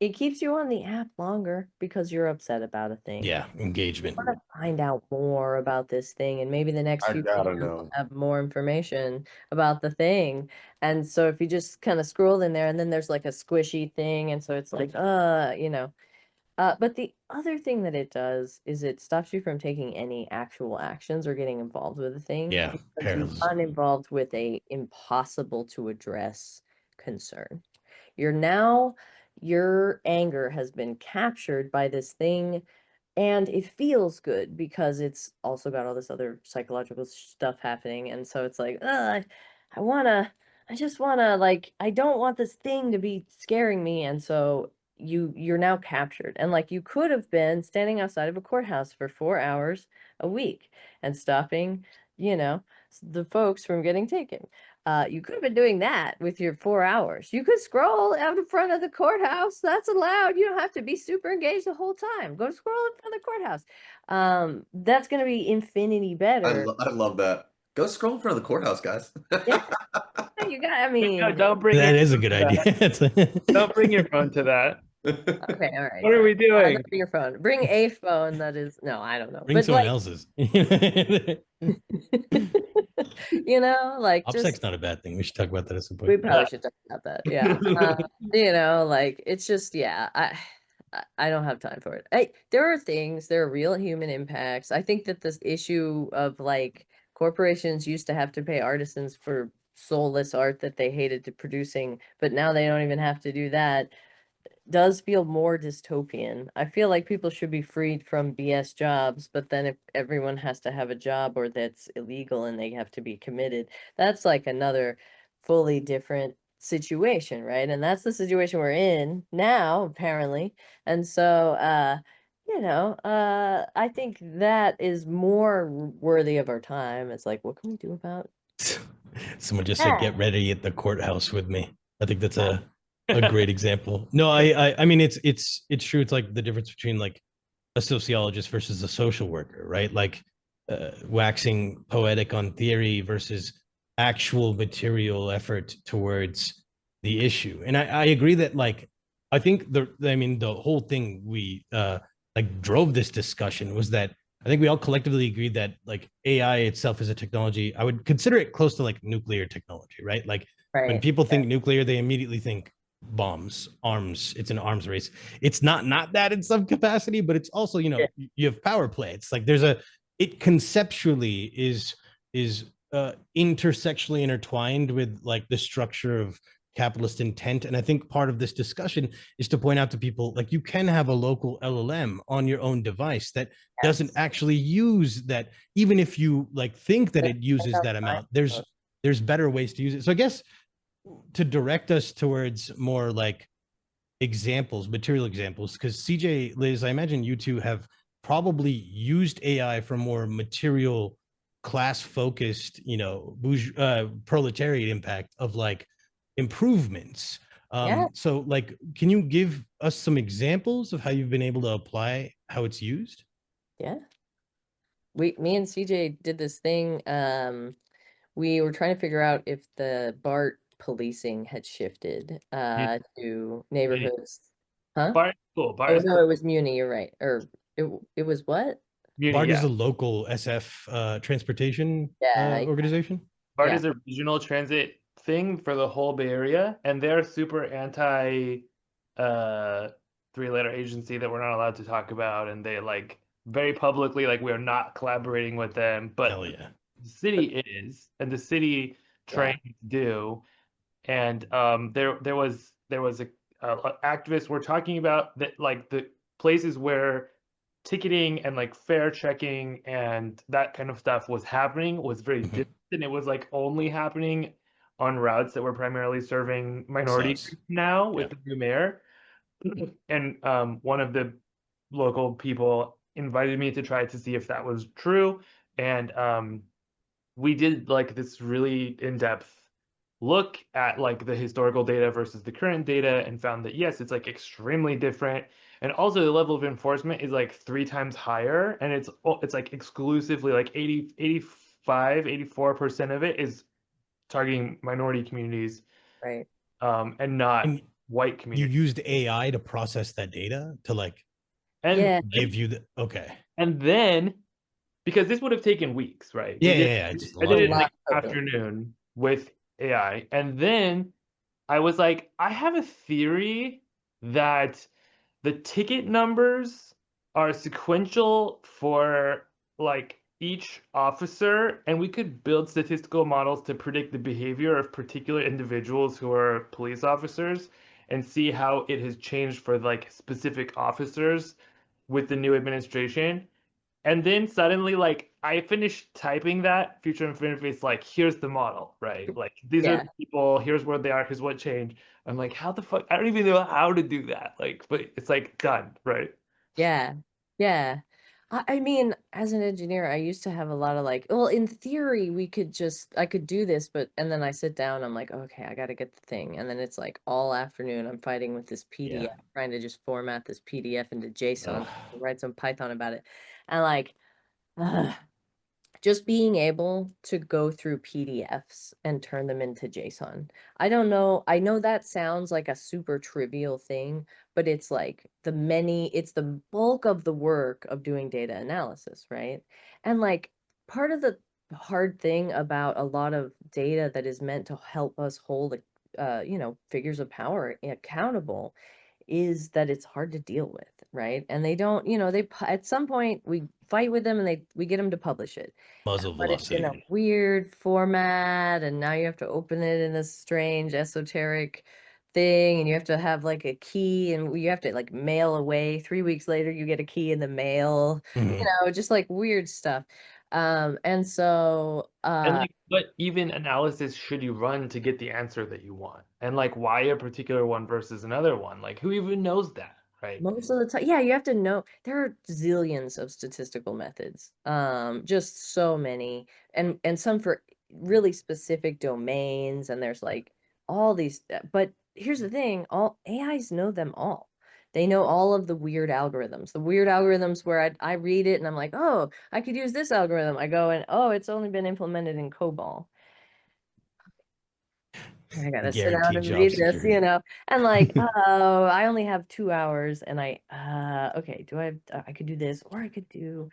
it keeps you on the app longer because you're upset about a thing.
Yeah,
You
engagement.
want to find out more about this thing, and maybe the next
I
few
gotta
pages will
know.
have more information about the thing. And so if you just kind of scroll in there, and then there's like a squishy thing, and so it's like, you know. But the other thing that it does is it stops you from taking any actual actions or getting involved with a thing
Yeah,
because you've
perilous.
gotten involved with a impossible to address concern. You're now, your anger has been captured by this thing, and it feels good because it's also got all this other psychological stuff happening. And so it's like, I wanna, I just wanna, like, I don't want this thing to be scaring me. And so you're now captured. And like you could have been standing outside of a courthouse for 4 hours a week and stopping, you know, the folks from getting taken. You could have been doing that with your 4 hours. You could scroll out in front of the courthouse. That's allowed. You don't have to be super engaged the whole time. Go scroll in front of the courthouse. That's going to be infinity better.
I love that. Go scroll in front of the courthouse, guys.
Yeah, you got, I
No,
mean,
don't bring
That
your
is a
phone
good
to
idea.
that. Don't bring your phone to that.
okay, all right.
What are we doing?
Don't bring your phone. Bring a phone that is, no, I don't know.
Bring
But
someone
like,
else's.
you know, like just,
OPSEC's not a bad thing. We should talk about that at some
we
point.
probably should talk about that. Yeah. You know, like it's just, yeah, I don't have time for it. There are real human impacts. I think that this issue of like corporations used to have to pay artisans for soulless art that they hated to producing, but now they don't even have to do that, does feel more dystopian. I feel like people should be freed from BS jobs, but then if everyone has to have a job or that's illegal and they have to be committed, that's like another fully different situation, right? And that's the situation we're in now, apparently. And so, I think that is more worthy of our time. It's like, what can we do about
Someone just said,
that?
"Get ready at the courthouse with me." I think that's a great example. No, I mean it's true. It's like the difference between like a sociologist versus a social worker, right? Like waxing poetic on theory versus actual material effort towards the issue. And I agree that like I think the whole thing we like drove this discussion was that I think we all collectively agreed that like AI itself is a technology. I would consider it close to like nuclear technology, right? Like when
Right.
people think nuclear, they immediately think bombs, arms. It's an arms race. It's not that in some capacity, but it's also, you know, you have power play. It's like it conceptually is intersectionally intertwined with like the structure of capitalist intent. And I think part of this discussion is to point out to people, like, you can have a local LLM on your own device that doesn't
Yes.
actually use that. Even if you like think that it uses that amount, there's better ways to use it. So I guess to direct us towards more like examples, material examples, because CJ, Liz, I imagine you two have probably used AI for more material, class focused, proletariat impact of like improvements.
Yeah.
So like, can you give us some examples of how you've been able to apply how it's used?
Yeah. Me and CJ did this thing. We were trying to figure out if the BART policing had shifted to neighborhoods. Huh?
BART is cool. BART
Oh
is
no,
cool.
it was Muni, you're right. Or it was what?
Muni,
BART is
yeah.
a local SF transportation
Yeah.
organization.
BART
Yeah.
is a regional transit thing for the whole Bay Area, and they're super anti three-letter agency that we're not allowed to talk about, and they like very publicly like we're not collaborating with them, but
Hell yeah.
the city is, and the city
Yeah.
trains do. And there was a activists were talking about that, like the places where ticketing and like fare checking and that kind of stuff was happening was very
Mhm.
different, and it was like only happening on routes that were primarily serving minority
Sus.
groups now
Yeah.
with the new mayor. And one of the local people invited me to try to see if that was true, and we did like this really in-depth look at like the historical data versus the current data and found that yes, it's like extremely different. And also the level of enforcement is like 3 times higher, and it's like exclusively like 84% of it is targeting minority communities,
Right.
and not
And
white
you
communities.
used AI to process that data to like
And
Yeah.
give you the okay.
and then because this would have taken weeks, right?
Yeah. It's a
I
A
did
lot of
it in
work.
like
lot of it.
afternoon with AI, and then I was like, I have a theory that the ticket numbers are sequential for like each officer, and we could build statistical models to predict the behavior of particular individuals who are police officers and see how it has changed for like specific officers with the new administration. And then suddenly, like, I finished typing that future Infinitive, it's like, here's the model, right? Like, these are
Yeah.
the people, here's where they are, here's what changed. I'm like, how the fuck? I don't even know how to do that. Like, but it's like done, right?
Yeah. Yeah. I mean, as an engineer, I used to have a lot of like, well, in theory, I could do this, but, and then I sit down, I'm like, okay, I got to get the thing. And then it's like all afternoon, I'm fighting with this PDF,
Yeah.
trying to just format this PDF into JSON,
Ugh.
write some Python about it. And like, just being able to go through PDFs and turn them into JSON. I don't know. I know that sounds like a super trivial thing, but it's like it's the bulk of the work of doing data analysis, right? And like part of the hard thing about a lot of data that is meant to help us hold, figures of power accountable is that it's hard to deal with, right? And they don't, at some point we fight with them and we get them to publish it,
Muzzle
but it's in a
velocity.
weird format, and now you have to open it in this strange esoteric thing, and you have to have like a key, and you have to like mail away. 3 weeks later, you get a key in the mail,
Mhm.
just like weird stuff. And so,
And like, what even analysis should you run to get the answer that you want? And like, why a particular one versus another one? Like, who even knows that, right?
most of the time, yeah, you have to know there are zillions of statistical methods, just so many, and some for really specific domains, and there's like all these, but here's the thing, all AIs know them all. They know all of the weird algorithms. The weird algorithms where I read it and I'm like, oh, I could use this algorithm. I go and, oh, it's only been implemented in COBOL. I gotta sit down
Guaranteed
and
job
read this,
security.
and like, oh, I only have 2 hours, and okay, I could do this, or I could do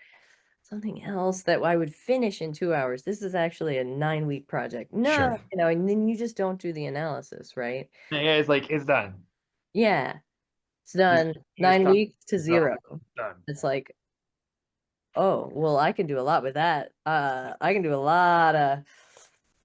something else that I would finish in 2 hours. This is actually a 9-week project. No,
Sure.
and then you just don't do the analysis, right?
Yeah, it's like it's done.
Yeah, it's
This
done.
this
9 weeks to
is done.
0.
Done.
It's like, oh, well, I can do a lot with that. I can do a lot of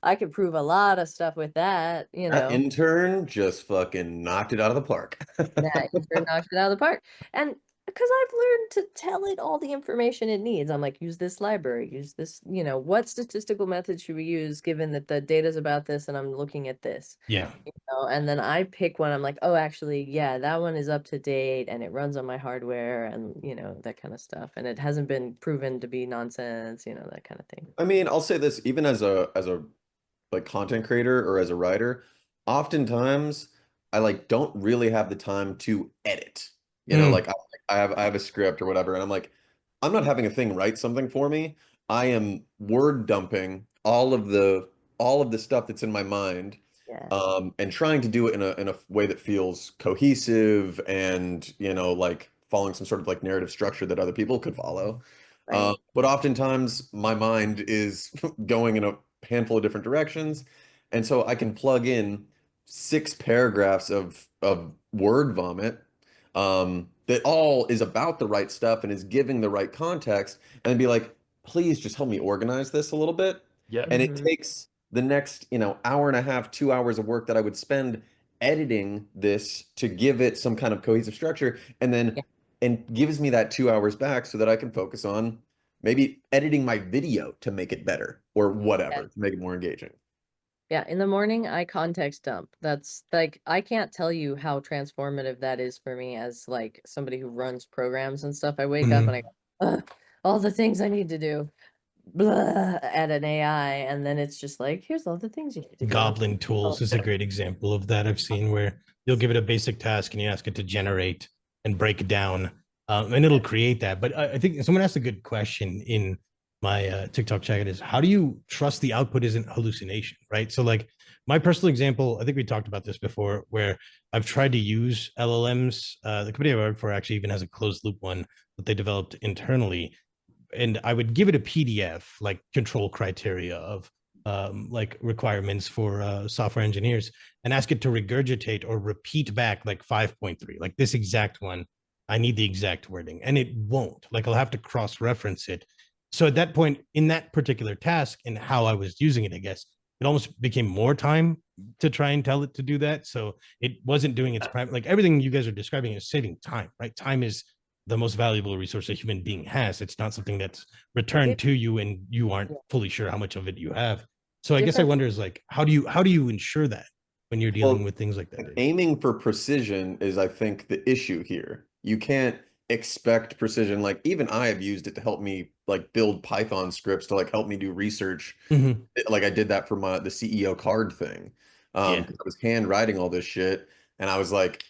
I could prove a lot of stuff with that, you
That
know.
intern just fucking knocked it out of the park.
That intern knocked it out of the park. And because I've learned to tell it all the information it needs. I'm like, use this library, use this, you know, what statistical method should we use given that the data's about this and I'm looking at this.
Yeah.
You know, and then I pick one, I'm like, oh, actually, yeah, that one is up to date and it runs on my hardware and, you know, that kind of stuff. And it hasn't been proven to be nonsense, you know, that kind of thing.
I mean, I'll say this, even as a like content creator or as a writer, oftentimes I like don't really have the time to edit. You know,
Mm.
like I have a script or whatever, and I'm like, I'm not having a thing write something for me. I am word dumping all of the stuff that's in my mind,
Yeah,
and trying to do it in a way that feels cohesive and, like following some sort of like narrative structure that other people could follow.
right.
But oftentimes my mind is going in a handful of different directions. And so I can plug in 6 paragraphs of word vomit, that all is about the right stuff and is giving the right context, and be like, please just help me organize this a little bit.
Yeah.
And it
Mhm.
takes the next, hour and a half, 2 hours of work that I would spend editing this to give it some kind of cohesive structure, and then
Yeah.
and gives me that 2 hours back so that I can focus on maybe editing my video to make it better or
Yeah.
whatever, to make it more engaging.
Yeah, in the morning I context dump. That's like I can't tell you how transformative that is for me as like somebody who runs programs and stuff. I wake up and I
Mhm.
go, "Ugh, all the things I need to do, blah, at an AI, and then it's just like, here's all the things you need to do.
Goblin
Oh,
tools is a great example of that I've seen, where you'll give it a basic task and you ask it to generate and break it down, and it'll create that. But I think someone asked a good question in my TikTok chat, is how do you trust the output isn't hallucination, right? So like my personal example, I think we talked about this before, where I've tried to use LLMs. The company I work for actually even has a closed loop one that they developed internally, and I would give it a PDF, like control criteria of like requirements for software engineers, and ask it to regurgitate or repeat back like 5.3, like this exact one. I need the exact wording, and it won't. Like I'll have to cross reference it. So at that point, in that particular task and how I was using it, I guess it almost became more time to try and tell it to do that. So it wasn't doing its prime. Like everything you guys are describing is saving time, right? Time is the most valuable resource a human being has. It's not something that's returned
It,
to you and you aren't
yeah,
fully sure how much of it you have. So I guess I
different.
wonder is like how do you ensure that when you're dealing
Well,
with things like that,
like,
Dave?
aiming for precision is, I think, the issue here. You can't expect precision. Like even I have used it to help me like build Python scripts to like help me do research.
Mm-hmm.
Like I did that for the CEO card thing.
Yeah.
'Cause I was handwriting all this shit, and I was like,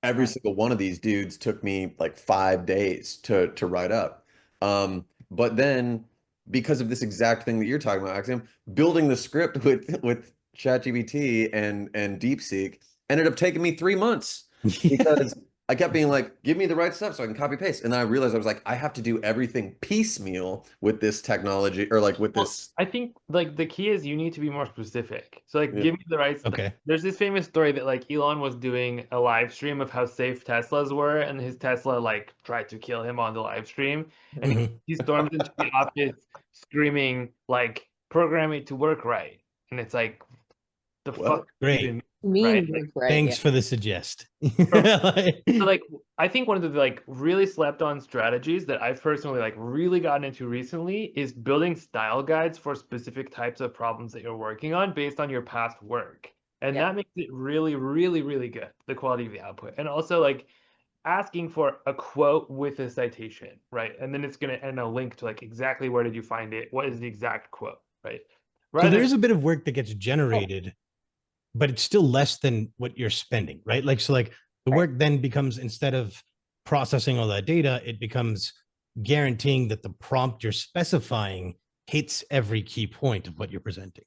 every
Yeah.
single one of these dudes took me like 5 days to write up. But then, because of this exact thing that you're talking about, Axiom, building the script with ChatGPT and DeepSeek ended up taking me 3 months,
Yeah.
because I kept being like, give me the right stuff so I can copy paste. And then I realized I was like, I have to do everything piecemeal with this technology, or like with
Well,
this.
I think like the key is you need to be more specific. So like
Yeah.
give me the right stuff.
Okay.
There's this famous story that like Elon was doing a live stream of how safe Teslas were, and his Tesla like tried to kill him on the live stream, and
Mhm.
he storms into the office screaming like program it to work right. And it's like the fuck
What?
does it even
Great.
mean, right?
Mean
Like
work, right? Yeah.
Thanks for the suggest.
from
Like-
so like I think one of the like really slept on strategies that I've personally like really gotten into recently is building style guides for specific types of problems that you're working on based on your past work. And
Yeah.
that makes it really, really, really good, the quality of the output. And also like asking for a quote with a citation, right? And then it's gonna and a link to like exactly where did you find it? What is the exact quote, right?
so
Rather
there
than
is a bit of work that gets
Oh,
generated, but it's still less than what you're spending, right? Like, so like the
right.
work then becomes, instead of processing all that data, it becomes guaranteeing that the prompt you're specifying hits every key point of what you're presenting.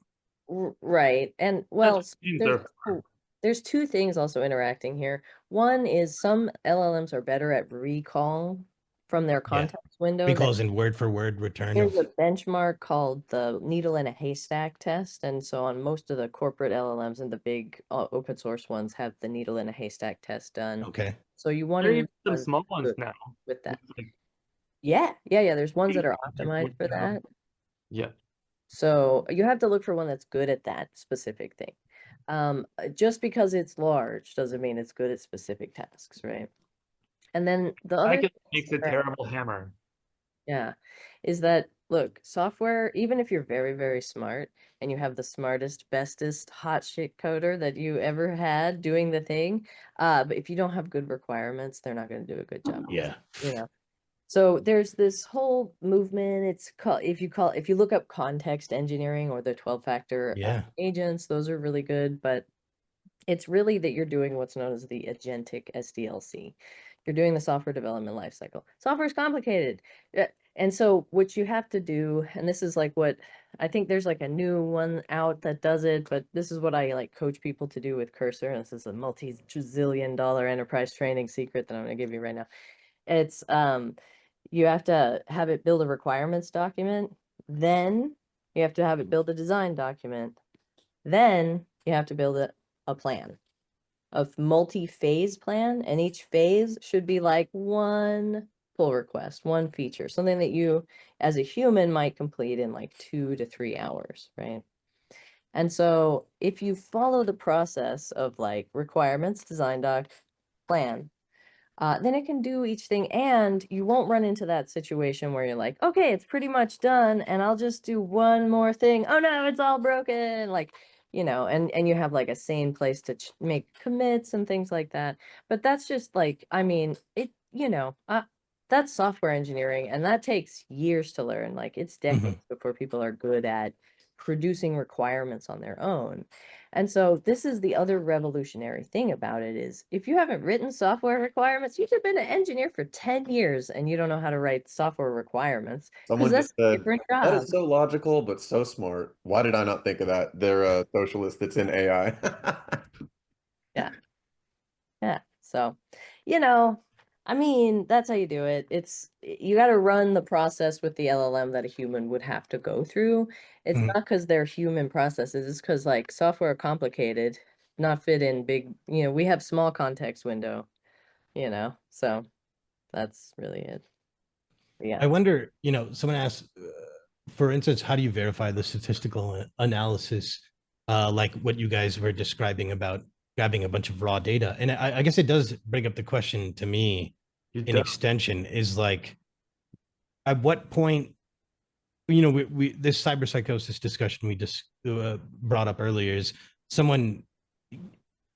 Right. And
that's
well,
what machines
there's
are for.
there's two things also interacting here. One is some LLMs are better at recall from their
Yeah.
context window. That
Recalls in word for word return
there's a
of,
benchmark called the needle in a haystack test. And so on most of the corporate LLMs and the big open source ones have the needle in a haystack test done.
okay.
So you want
There
to
are
use
even some
one
small ones
good
now.
with that.
With, like,
Yeah. Yeah. Yeah. There's ones that are optimized for
3.0.
that.
Yeah.
So you have to look for one that's good at that specific thing. Just because it's large doesn't mean it's good at specific tasks, right? And then the other
Like it makes a terrible hammer.
yeah, is that look, software, even if you're very, very smart and you have the smartest, bestest hot shit coder that you ever had doing the thing, but if you don't have good requirements, they're not going to do a good job.
Yeah.
You know. So there's this whole movement. It's called if you look up context engineering or the 12-factor
Yeah.
agents, those are really good, but it's really that you're doing what's known as the agentic SDLC. You're doing the software development lifecycle. Software is complicated. And so what you have to do, and this is like what I think there's like a new one out that does it, but this is what I like coach people to do with Cursor. And this is a multi-trillion dollar enterprise training secret that I'm going to give you right now. It's you have to have it build a requirements document, then you have to have it build a design document, then you have to build a plan, a multi-phase plan, and each phase should be like one pull request, one feature, something that you as a human might complete in like 2 to 3 hours, right? And so if you follow the process of like requirements, design doc, plan, then it can do each thing, and you won't run into that situation where you're like, okay, it's pretty much done, and I'll just do one more thing. Oh no, it's all broken. Like, you know, and you have like a sane place to make commits and things like that. But that's just like, I mean, it, you know, that's software engineering, and that takes years to learn. Like, it's decades before people are good at producing requirements on their own. And so this is the other revolutionary thing about it is if you haven't written software requirements, you've been an engineer for 10 years and you don't know how to write software requirements because
Someone
that's
just
a
said,
different
that
job.
is so logical, but so smart. Why did I not think of that? They're a socialist that's in AI.
Yeah. Yeah. So, you know, I mean, that's how you do it. It's you got to run the process with the LLM that a human would have to go through. It's
Mhm.
not because they're human processes, it's because like software are complicated, not fit in big, you know, we have small context window, you know, so that's really it. Yeah.
I wonder, someone asked, for instance, how do you verify the statistical analysis, like what you guys were describing about grabbing a bunch of raw data? And I guess it does bring up the question to me in extension is like, at what point, we this cyberpsychosis discussion we just brought up earlier is someone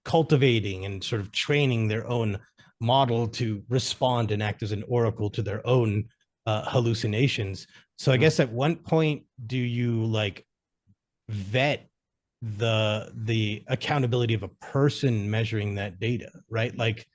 cultivating and sort of training their own model to respond and act as an oracle to their own hallucinations. So I guess at one point do you like vet the accountability of a person measuring that data, right? Like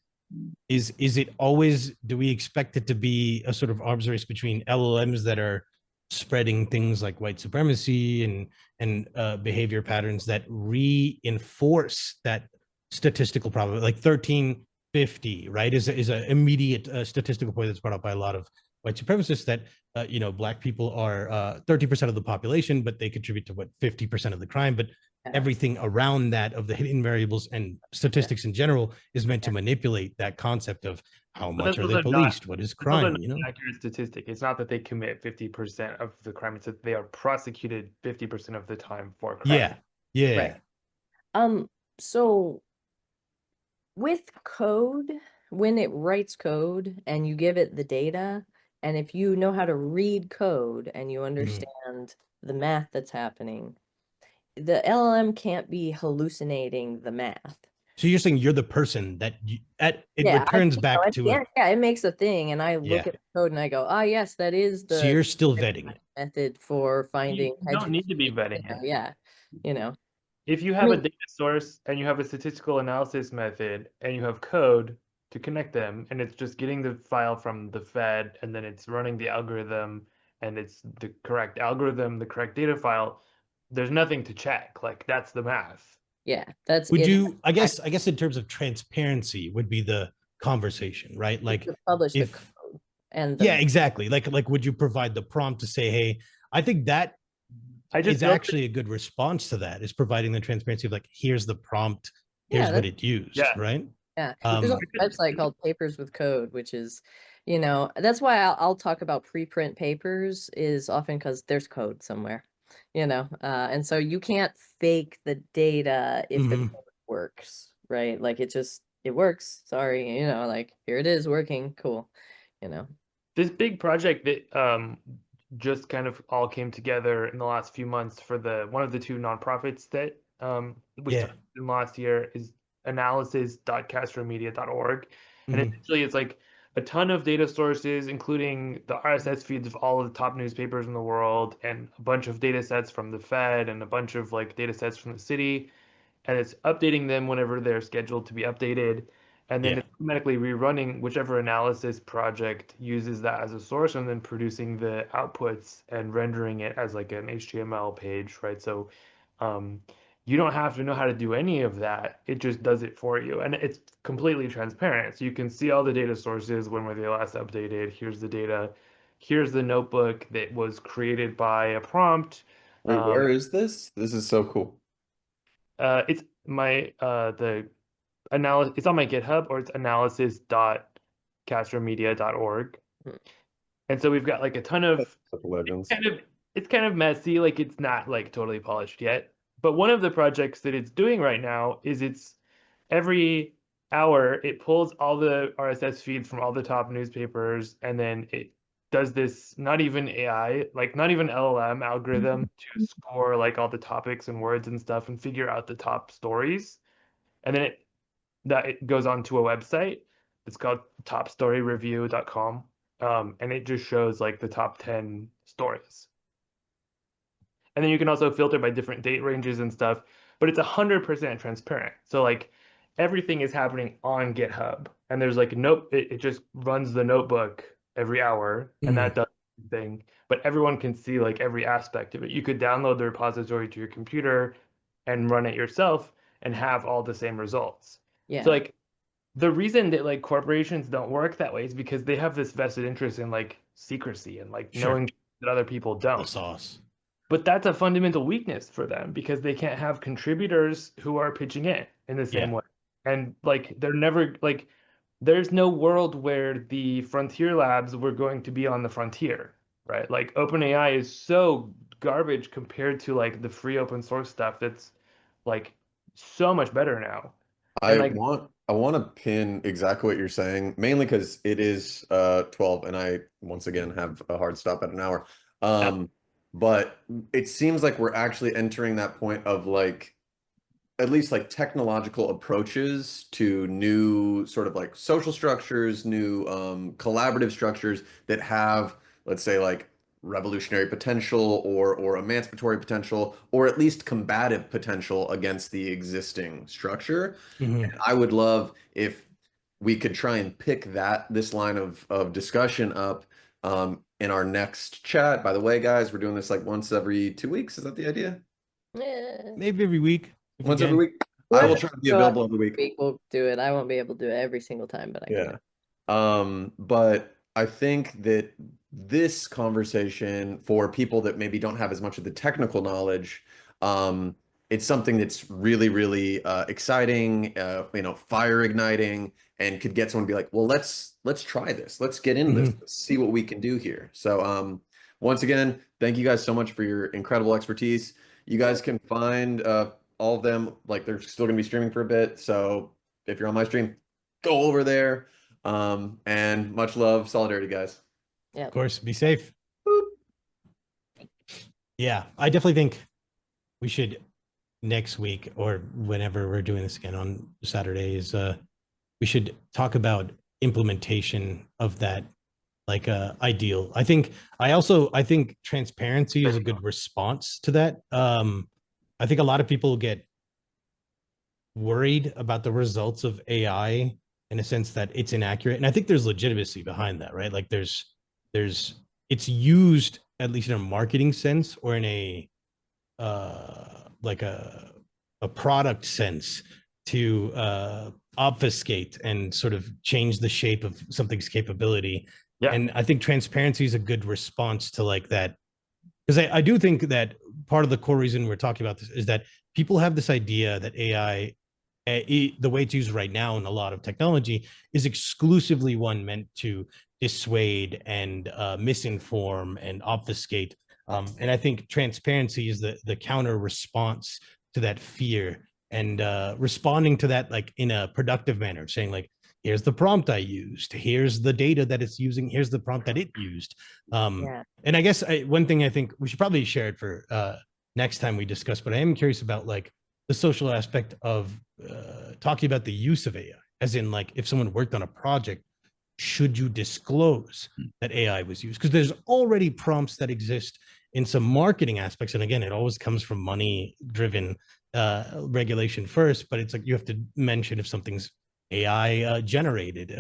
is it always, do we expect it to be a sort of arms race between LLMs that are spreading things like white supremacy and behavior patterns that reinforce that statistical probability, like 1350, right, is a immediate statistical point that's brought up by a lot of white supremacists that black people are 30% of the population, but they contribute to what 50% of the crime, but everything around that of the hidden variables and statistics in general is meant to manipulate that concept of how much are they policed, what is crime,
accurate statistic. It's not that they commit 50% of the crime, it's that they are prosecuted 50% of the time for crime.
Yeah.
So with code, when it writes code and you give it the data, and if you know how to read code and you understand the math that's happening, the LLM can't be hallucinating the math.
So you're saying you're the person that returns back to
it. Yeah, it makes a thing, and I look at the code and I go, ah, yes, that is the
so you're still vetting it.
method for finding.
You don't need to be vetting it.
Yeah,
if you have a data source and you have a statistical analysis method and you have code to connect them, and it's just getting the file from the Fed, and then it's running the algorithm, and it's the correct algorithm, the correct data file, there's nothing to check. Like, that's the math.
Yeah, that's
would you I guess in terms of transparency would be the conversation, right? Like
publish the code and
exactly, like would you provide the prompt to say, hey, I think that is actually a good response to that, is providing the transparency of like, here's the prompt, here's what it used, right?
Yeah, there's a website called Papers with Code, which is, that's why I'll talk about preprint papers is often because there's code somewhere. And so you can't fake the data if the code works, right? Like it works. Sorry, like here it is working. Cool.
This big project that just kind of all came together in the last few months for one of the two nonprofits that was
Yeah.
started in last year is analysis.castromedia.org. And essentially it's like a ton of data sources, including the RSS feeds of all of the top newspapers in the world, and a bunch of data sets from the Fed, and a bunch of like data sets from the city, and it's updating them whenever they're scheduled to be updated. And then
Yeah.
it's automatically rerunning whichever analysis project uses that as a source, and then producing the outputs and rendering it as like an HTML page, right? So you don't have to know how to do any of that. It just does it for you. And it's completely transparent. So you can see all the data sources, when were they last updated, here's the data, here's the notebook that was created by a prompt.
Wait, where is this? This is so cool.
It's my the analysis. It's on my GitHub, or it's analysis.castromedia.org. And so we've got like a ton of
Legends.
it's kind of messy, like it's not like totally polished yet. But one of the projects that it's doing right now is it's every hour it pulls all the RSS feeds from all the top newspapers, and then it does this not even AI, like not even LLM algorithm to score like all the topics and words and stuff and figure out the top stories. And then it goes onto a website. It's called topstoryreview.com. And it just shows like the top 10 stories. And then you can also filter by different date ranges and stuff, but it's 100% transparent. So like everything is happening on GitHub, and there's like it just runs the notebook every hour, and that does the thing, but everyone can see like every aspect of it. You could download the repository to your computer and run it yourself and have all the same results.
Yeah.
So like the reason that like corporations don't work that way is because they have this vested interest in like secrecy and like knowing that other people
The
don't.
sauce.
But that's a fundamental weakness for them because they can't have contributors who are pitching in the same
Yeah.
way. And like they're never like there's no world where the frontier labs were going to be on the frontier, right? Like OpenAI is so garbage compared to like the free open source stuff that's like so much better now. And like
I want to pin exactly what you're saying, mainly because it is 12 and I once again have a hard stop at an hour. But it seems like we're actually entering that point of like at least like technological approaches to new sort of like social structures, new collaborative structures that have, let's say, like revolutionary potential or emancipatory potential, or at least combative potential against the existing structure. And I would love if we could try and pick this line of discussion up in our next chat. By the way, guys, we're doing this like once every 2 weeks. Is that the idea?
Maybe every week.
Once every week. I will try to be available every week.
We'll do it. I won't be able to do it every single time, but I can.
But I think that this conversation for people that maybe don't have as much of the technical knowledge, it's something that's really, really exciting, fire igniting, and could get someone to be like, well, let's try this. Let's get into this. Let's see what we can do here. So once again, thank you guys so much for your incredible expertise. You guys can find all of them, like they're still going to be streaming for a bit. So if you're on my stream, go over there. And much love, solidarity, guys.
Yeah.
Of course, be safe. Boop. Yeah, I definitely think we should next week or whenever we're doing this again on Saturdays, we should talk about implementation of that like ideal. I think transparency is a good response to that. I think a lot of people get worried about the results of AI in a sense that it's inaccurate. And I think there's legitimacy behind that, right? Like it's used at least in a marketing sense or in a like a product sense to obfuscate and sort of change the shape of something's capability.
Yeah.
And I think transparency is a good response to like that. Because I do think that part of the core reason we're talking about this is that people have this idea that AI, the way it's used right now in a lot of technology, is exclusively one meant to dissuade and misinform and obfuscate And I think transparency is the counter response to that fear, and responding to that like in a productive manner, saying like, here's the prompt I used, here's the data that it's using, here's the prompt that it used.
Yeah.
And I guess one thing I think we should probably share it for next time we discuss, but I am curious about like the social aspect of talking about the use of AI, as in like if someone worked on a project, should you disclose that AI was used? Because there's already prompts that exist in some marketing aspects. And again, it always comes from money driven regulation first, but it's like you have to mention if something's AI generated.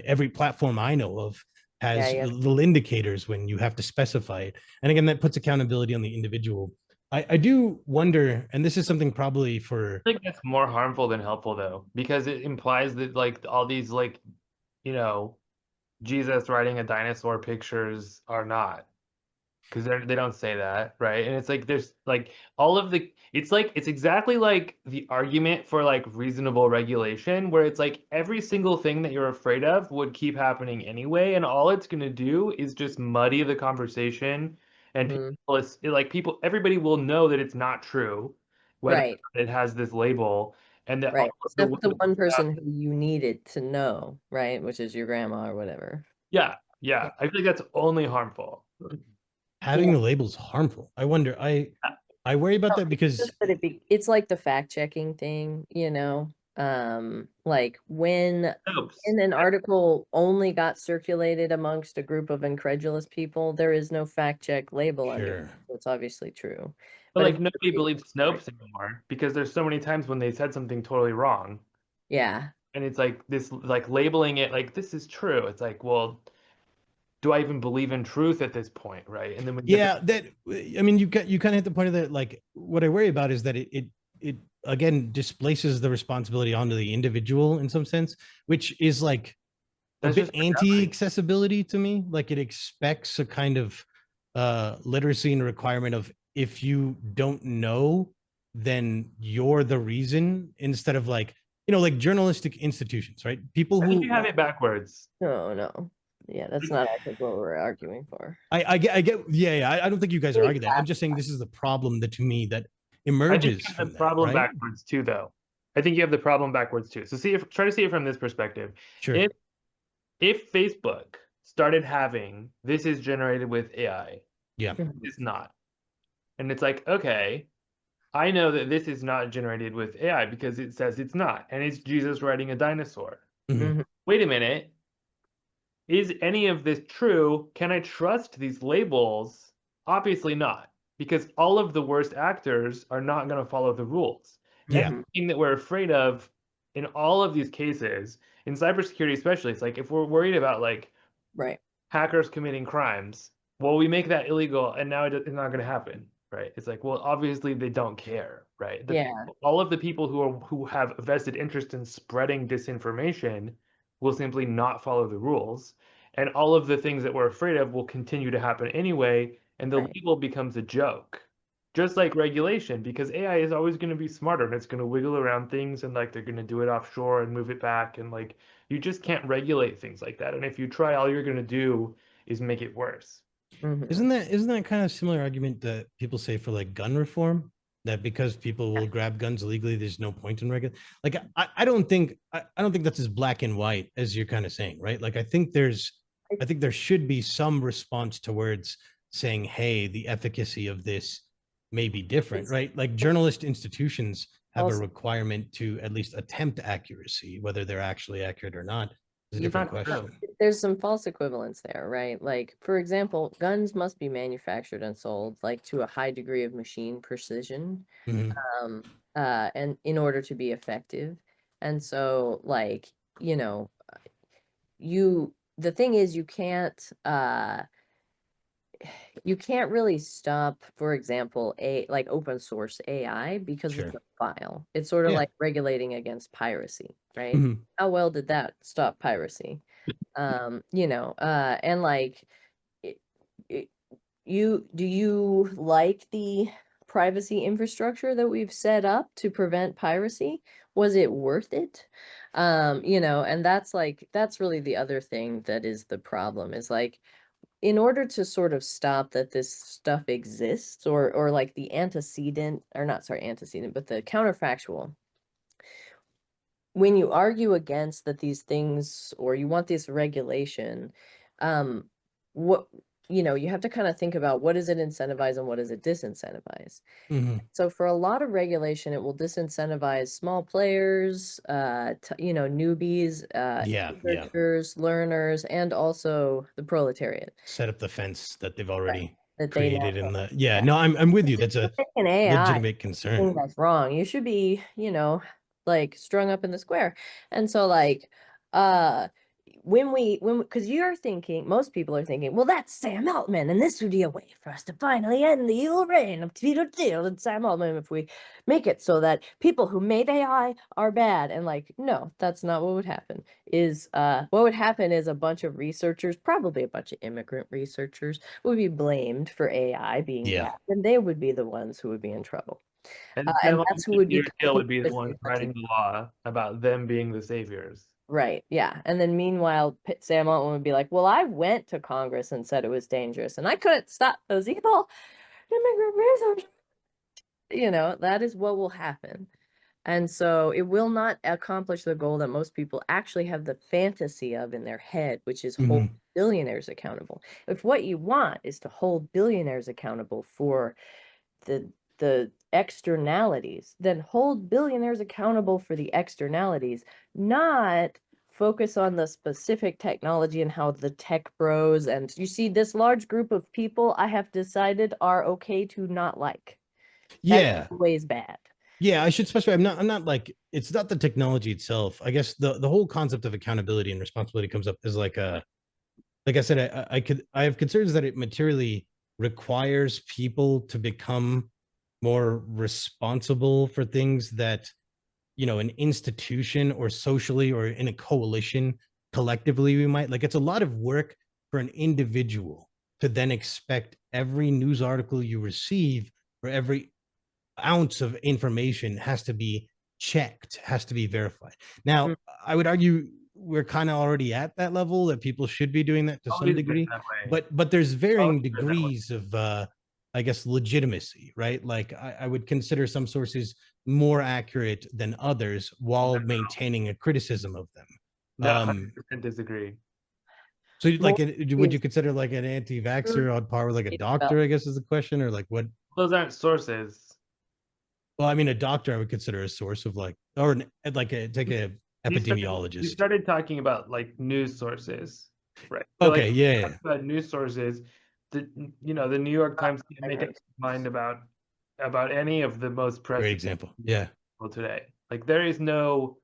Every platform I know of has
Yeah.
little indicators when you have to specify it. And again, that puts accountability on the individual. I do wonder, and this is something probably for,
I think that's more harmful than helpful though, because it implies that like all these like, you know, Jesus riding a dinosaur pictures are not, because they don't say that, right? And it's like there's like all of the it's like it's exactly like the argument for like reasonable regulation, where it's like every single thing that you're afraid of would keep happening anyway, and all it's going to do is just muddy the conversation, and
Mhm.
like people, everybody will know that it's not true, whether
Right.
it has this label, and that all
Right.
of the
Except the one
stuff.
person who you needed to know, right? Which is your grandma or whatever.
Yeah,
Yeah.
yeah, I think that's only harmful.
having the labels harmful. I wonder, I worry about
No,
that
it's
because
just that it's like the fact checking thing, like when
Oops.
an article only got circulated amongst a group of incredulous people, there is no fact check label under it.
sure.
So it's obviously true.
But
But
like
if
nobody
it-
believes Snopes anymore because there's so many times when they said something totally wrong.
yeah,
And it's like this like labeling it like this is true. It's like, well, do I even believe in truth at this point, right? And then when you get
Yeah, that I mean, you kind of hit the point of that. Like, what I worry about is that it again displaces the responsibility onto the individual in some sense, which is like a
that's
bit
just reality.
anti-accessibility to me. Like, it expects a kind of literacy and requirement of, if you don't know, then you're the reason, instead of like, like journalistic institutions, right? People
I think you have
who
it backwards.
no. Yeah, that's not, I think, what we're arguing for.
I get, yeah. I don't think you guys are
Really
arguing that. I'm just saying this is the problem that, to me, that
I think
emerges
you have
from
the
that,
problem
right?
backwards too, though. I think you have the problem backwards too. So try to see it from this perspective.
Sure.
If Facebook started having this is generated with AI,
Yeah.
Mhm.
it's not. And it's like, okay, I know that this is not generated with AI because it says it's not, and it's Jesus riding a dinosaur.
Mhm.
Mhm.
Wait a minute. Is any of this true? Can I trust these labels? Obviously not, because all of the worst actors are not going to follow the rules. And that's
Yeah.
the thing that we're afraid of in all of these cases. In cybersecurity, especially, it's like if we're worried about like
Right.
hackers committing crimes, well, we make that illegal, and now it's not going to happen, right? It's like, well, obviously they don't care, right?
Yeah.
All of the people who have a vested interest in spreading disinformation will simply not follow the rules, and all of the things that we're afraid of will continue to happen anyway, and the
Right.
legal becomes a joke. Just like regulation, because AI is always going to be smarter and it's going to wiggle around things, and like they're going to do it offshore and move it back, and like you just can't regulate things like that. And if you try, all you're going to do is make it worse.
Mhm.
Isn't that kind of similar argument that people say for like gun reform? That because people will grab guns illegally, there's no point in regular. Like, I don't think I don't think that's as black and white as you're kind of saying, right? Like, I think there should be some response towards saying, hey, the efficacy of this may be different,
It's
right? Like, journalist institutions have a
also,
requirement to at least attempt accuracy. Whether they're actually accurate or not is a
It's
different
not true.
question.
there's some false equivalence there, right? Like, for example, guns must be manufactured and sold like to a high degree of machine precision,
Mhm.
um, and in order to be effective. And so, like, you know, the thing is, you can't really stop, for example, like open source AI because it's
Sure.
a file. It's sort of
Yeah.
like regulating against piracy, right?
Mhm.
How well did that stop piracy? And like, it, it, do you like the privacy infrastructure that we've set up to prevent piracy? Was it worth it? And that's really the other thing that is the problem, is like, in order to sort of stop that this stuff exists, or like the antecedent, or not, sorry, antecedent, but the counterfactual, when you argue against that these things, or you want this regulation, what, you have to kind of think about what does it incentivize and what does it disincentivize.
Mhm.
So for a lot of regulation, it will disincentivize small players, newbies,
Yeah, yeah.
researchers, learners, and also the proletariat.
Set up the fence that they've
Right.
already
That they now
created in the.
have.
Yeah, no, I'm with you. That's a
An AI
legitimate concern.
thing that's wrong. You should be, like strung up in the square. And so like, uh, because you're thinking, most people are thinking, well, that's Sam Altman, and this would be a way for us to finally end the evil reign of Tweedledee and Sam Altman if we make it so that people who made AI are bad. And like, no, that's not what would happen. What would happen is a bunch of researchers, probably a bunch of immigrant researchers, would be blamed for AI being
Yeah.
bad, and they would be the ones who would be in trouble.
And
And
Sam
that's who would be
Hill would be the
complicit
one
in such
writing the law about them being the saviors.
Right, yeah. And then meanwhile, Sam Altman would be like, well, I went to Congress and said it was dangerous, and I couldn't stop those evil immigrant researchers. That is what will happen. And so it will not accomplish the goal that most people actually have the fantasy of in their head, which is hold
Mhm.
billionaires accountable. If what you want is to hold billionaires accountable for the externalities, then hold billionaires accountable for the externalities, not focus on the specific technology and how the tech bros, and you see this large group of people I have decided are okay to not like. That's
Yeah.
always bad.
Yeah, I should specify. I'm not like, it's not the technology itself. I guess the whole concept of accountability and responsibility comes up as like I said, I have concerns that it materially requires people to become more responsible for things that, an institution or socially or in a coalition collectively we might like. It's a lot of work for an individual to then expect every news article you receive or every ounce of information has to be checked, has to be verified. Now,
Mm.
I would argue we're kind of already at that level that people should be doing that to some
Always been
degree,
that way.
but there's varying
Always been that way.
degrees of I guess legitimacy, right? Like I would consider some sources more accurate than others while maintaining a criticism of them.
No,
Um
100% disagree.
so
More
like would you
is
consider like an anti-vaxxer on par with like a
it's
doctor, I guess is the question, or like what?
Those aren't sources.
Well, I mean, a doctor I would consider a source of like, or like take a
You
epidemiologist.
started talking about like news sources, right? So
Okay,
like
yeah.
about news sources, the the New York Times can't make up
right.
its mind about any of the most
Great
pressing
example. Yeah.
people today. Like there's no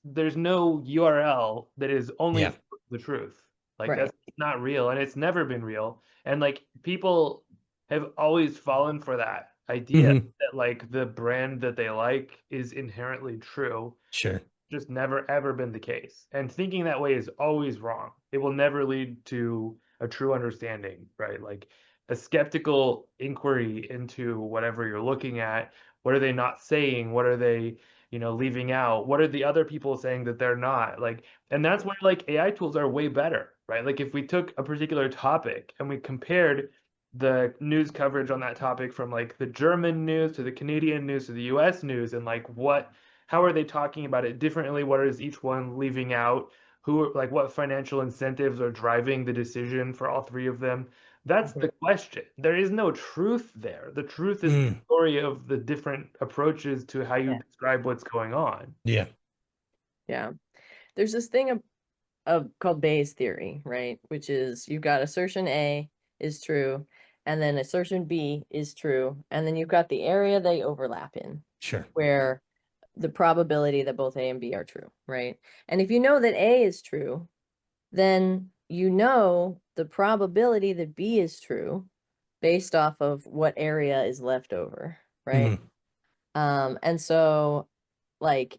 URL that is only
Yeah.
the truth. Like
Right.
that's not real, and it's never been real. And like people have always fallen for that idea
Mhm.
that like the brand that they like is inherently true.
Sure.
Just never ever been the case. And thinking that way is always wrong. It will never lead to a true understanding, right? Like a skeptical inquiry into whatever you're looking at. What are they not saying? What are they, leaving out? What are the other people saying that they're not? Like, and that's where like AI tools are way better, right? Like if we took a particular topic and we compared the news coverage on that topic from like the German news to the Canadian news to the US news, and like how are they talking about it differently? What is each one leaving out? Like what financial incentives are driving the decision for all three of them? That's the question. There is no truth there. The truth is the
Mm.
story of the different approaches to how you
Yeah.
describe what's going on.
Yeah.
Yeah. There's this thing called Bayes theory, right? Which is you've got assertion A is true, and then assertion B is true, and then you've got the area they overlap in,
Sure.
where the probability that both A and B are true, right? And if you know that A is true, then you know the probability that B is true based off of what area is left over, right?
Mhm.
And so like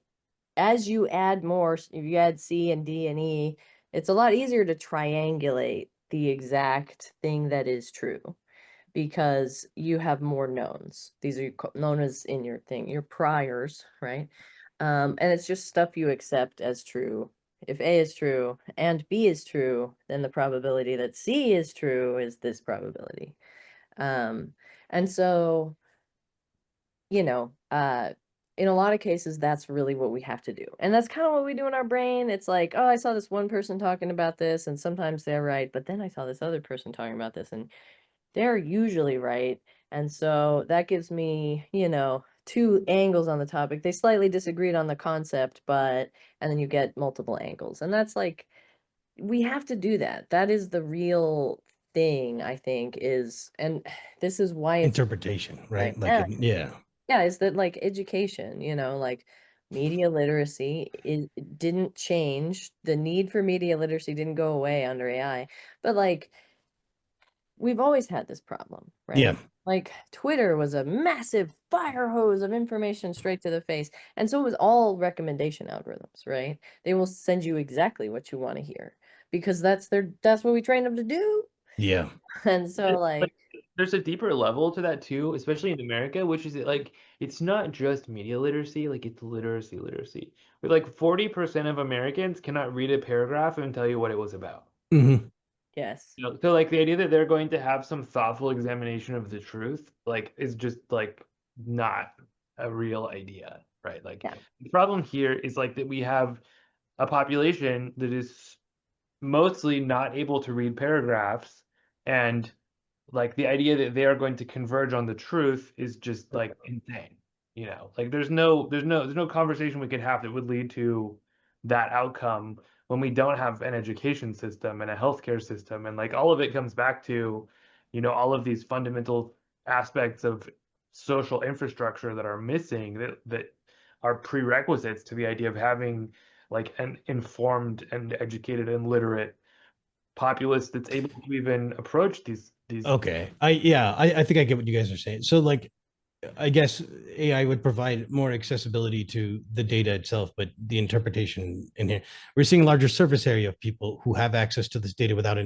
as you add more, if you add C and D and E, it's a lot easier to triangulate the exact thing that is true because you have more knowns. These are known as in your thing, your priors, right? And it's just stuff you accept as true if A is true and B is true, then the probability that C is true is this probability. And so, you know, in a lot of cases, that's really what we have to do. And that's kind of what we do in our brain. It's like, oh, I saw this one person talking about this, and sometimes they're right, but then I saw this other person talking about this, and they're usually right. And so that gives me, you know, two angles on the topic. They slightly disagreed on the concept, but, and then you get multiple angles. And that's like, we have to do that. That is the real thing, I think, is, and this is why it's
Interpretation, right? Like,
yeah,
yeah.
yeah, is that like education, you know, like media literacy it didn't change. The need for media literacy didn't go away under AI, but like we've always had this problem,
Yeah.
right? Like Twitter was a massive fire hose of information straight to the face. And so it was all recommendation algorithms, right? They will send you exactly what you want to hear because that's what we train them to do.
Yeah.
And so like
there's a deeper level to that too, especially in America, which is that, like, it's not just media literacy, like it's literacy. With like 40% of Americans cannot read a paragraph and tell you what it was about.
Mm-hmm.
yes.
You know, so like the idea that they're going to have some thoughtful examination of the truth, like, is just like not a real idea, right? Like
Yeah.
the problem here is like that we have a population that is mostly not able to read paragraphs, and like the idea that they are going to converge on the truth is just like insane. You know, like there's no conversation we could have that would lead to that outcome when we don't have an education system and a healthcare system, and like all of it comes back to, you know, all of these fundamental aspects of social infrastructure that are missing, that are prerequisites to the idea of having like an informed and educated and literate populace that's able to even approach these.
Okay. I think I get what you guys are saying. So like I guess AI would provide more accessibility to the data itself, but the interpretation in here, we're seeing a larger surface area of people who have access to this data without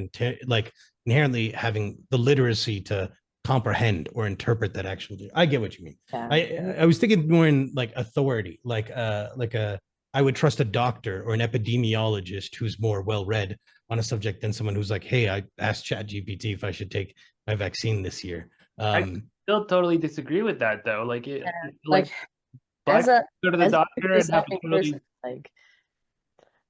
like inherently having the literacy to comprehend or interpret that actual data. I get what you mean.
Yeah.
I was thinking more in like authority, like a I would trust a doctor or an epidemiologist who's more well read on a subject than someone who's like, hey, I asked ChatGPT if I should take my vaccine this year.
I still totally disagree with that though. Like
Like
black
as a
people go to the
as a
doctor and have to
discerning
totally.
person, like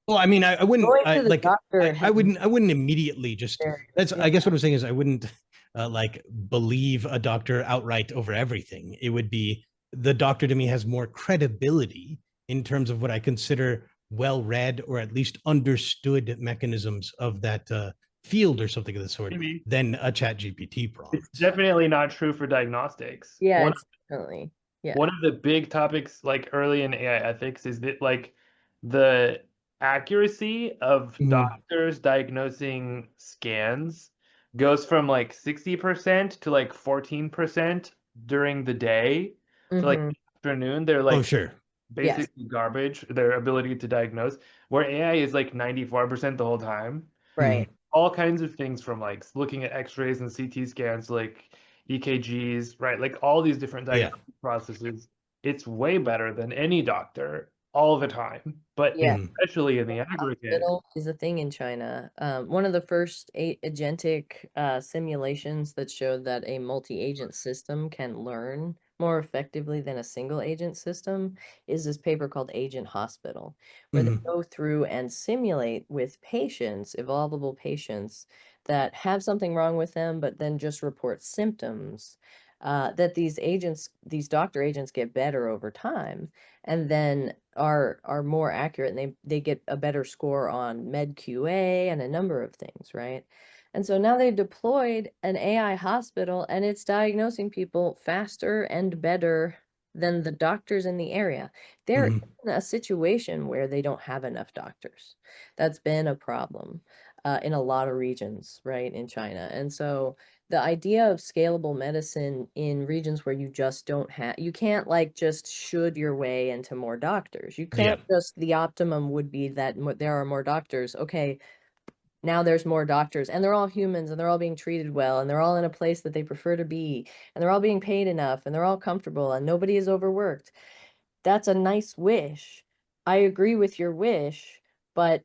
Well, I mean, I wouldn't
going to the
like
doctor
I wouldn't immediately just that's
yeah.
I guess what I'm saying is I wouldn't like believe a doctor outright over everything. It would be the doctor to me has more credibility in terms of what I consider well read or at least understood mechanisms of that field or something of the sort
Maybe.
than a chat GPT prompt.
It's definitely not true for diagnostics.
Yeah, it's definitely. Yeah.
One of the big topics like early in AI ethics is that like the accuracy of doctors diagnosing scans goes from like 60% to like 14% during the day. So like afternoon, they're
Oh,
like
sure.
basically garbage, their ability to diagnose, where AI is like 94% the whole time.
Right.
All kinds of things from like looking at x-rays and CT scans, like EKGs, right? Like all these different
Yeah.
diagnostic processes. It's way better than any doctor all the time, but
Yeah.
especially in the aggregate.
Hospital is a thing in China. One of the first agentic simulations that showed that a multi-agent system can learn more effectively than a single agent system is this paper called Agent Hospital, where they go through and simulate with patients, evolvable patients that have something wrong with them, but then just report symptoms. That these agents, these doctor agents, get better over time, and then are more accurate, and they get a better score on med QA and a number of things, right? And so now they've deployed an AI hospital, and it's diagnosing people faster and better than the doctors in the area. They're in a situation where they don't have enough doctors. That's been a problem in a lot of regions, right, in China. And so the idea of scalable medicine in regions where you just don't have, you can't like just should your way into more doctors. You can't just, the optimum would be that there are more doctors. Okay, now there's more doctors, and they're all humans, and they're all being treated well, and they're all in a place that they prefer to be, and they're all being paid enough, and they're all comfortable, and nobody is overworked. That's a nice wish. I agree with your wish, but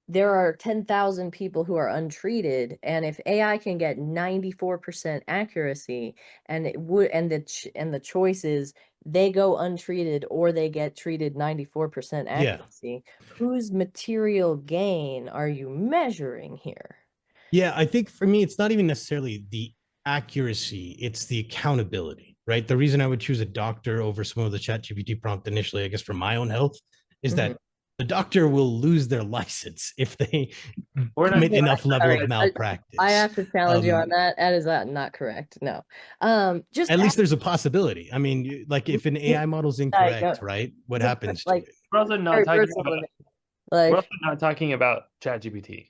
there are 10,000 people who are untreated, and if AI can get 94% accuracy, and it would, and the choice is they go untreated or they get treated 94%
Yeah.
accuracy, whose material gain are you measuring here?
Yeah, I think for me, it's not even necessarily the accuracy, it's the accountability, right? The reason I would choose a doctor over some of the ChatGPT prompt initially, I guess for my own health, is that the doctor will lose their license if they
We're not
commit
Yeah,
enough level
sorry,
of malpractice.
I have to challenge you on that. That is not correct. No. Just
At least there's a possibility. I mean, like if an AI model is incorrect, right? What happens to
like
it?
we're also not
very
talking
personal
about
to me. Like,
we're also not talking about ChatGPT.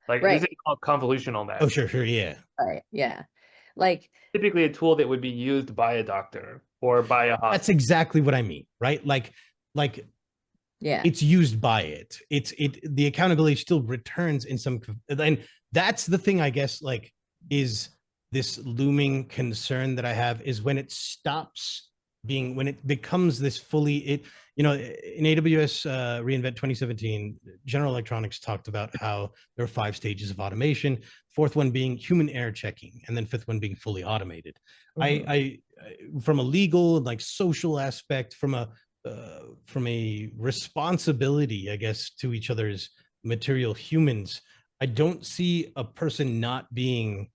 Like
right,
this is called convolutional
Oh,
net.
sure, yeah.
right, yeah. Like,
Typically a tool that would be used by a doctor or by a hospital.
That's exactly what I mean, right? Like
yeah,
it's used by it. The accountability still returns in some, and that's the thing, I guess, like, is this looming concern that I have is when it stops being, when it becomes this fully, in AWS reInvent 2017, General Electronics talked about how there are 5 stages of automation, fourth one being human error checking, and then fifth one being fully automated. I from a legal, like social aspect, from a responsibility, I guess, to each other's material humans, I don't see a person not being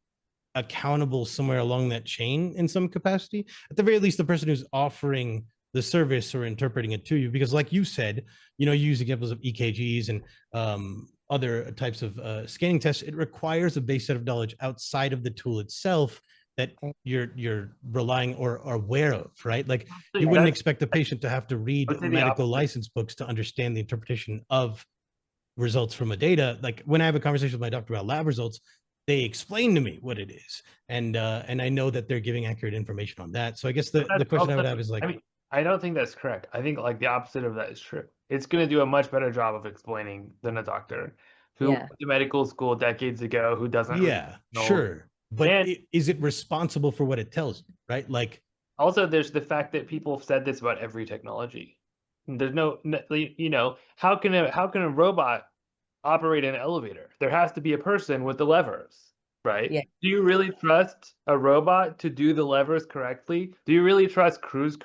accountable somewhere along that chain in some capacity. At the very least, the person who's offering the service or interpreting it to you, because like you said, you use examples of EKGs and other types of scanning tests. It requires a base set of knowledge outside of the tool itself that you're relying or are aware of, right? Like you wouldn't expect a patient to have to read medical license books to understand the interpretation of results from a data. Like when I have a conversation with my doctor about lab results, they explain to me what it is, and I know that they're giving accurate information on that. So I guess the question I would have is like,
I mean, I don't think that's correct. I think like the opposite of that is true. It's going to do a much better job of explaining than a doctor who
yeah,
went to medical school decades ago who doesn't
yeah,
know.
sure, but
And
is it responsible for what it tells you, right? Like,
also, there's the fact that people have said this about every technology. There's how can a robot operate an elevator? There has to be a person with the levers, right?
yeah.
Do you really trust a robot to do the levers correctly? Do you really trust cruise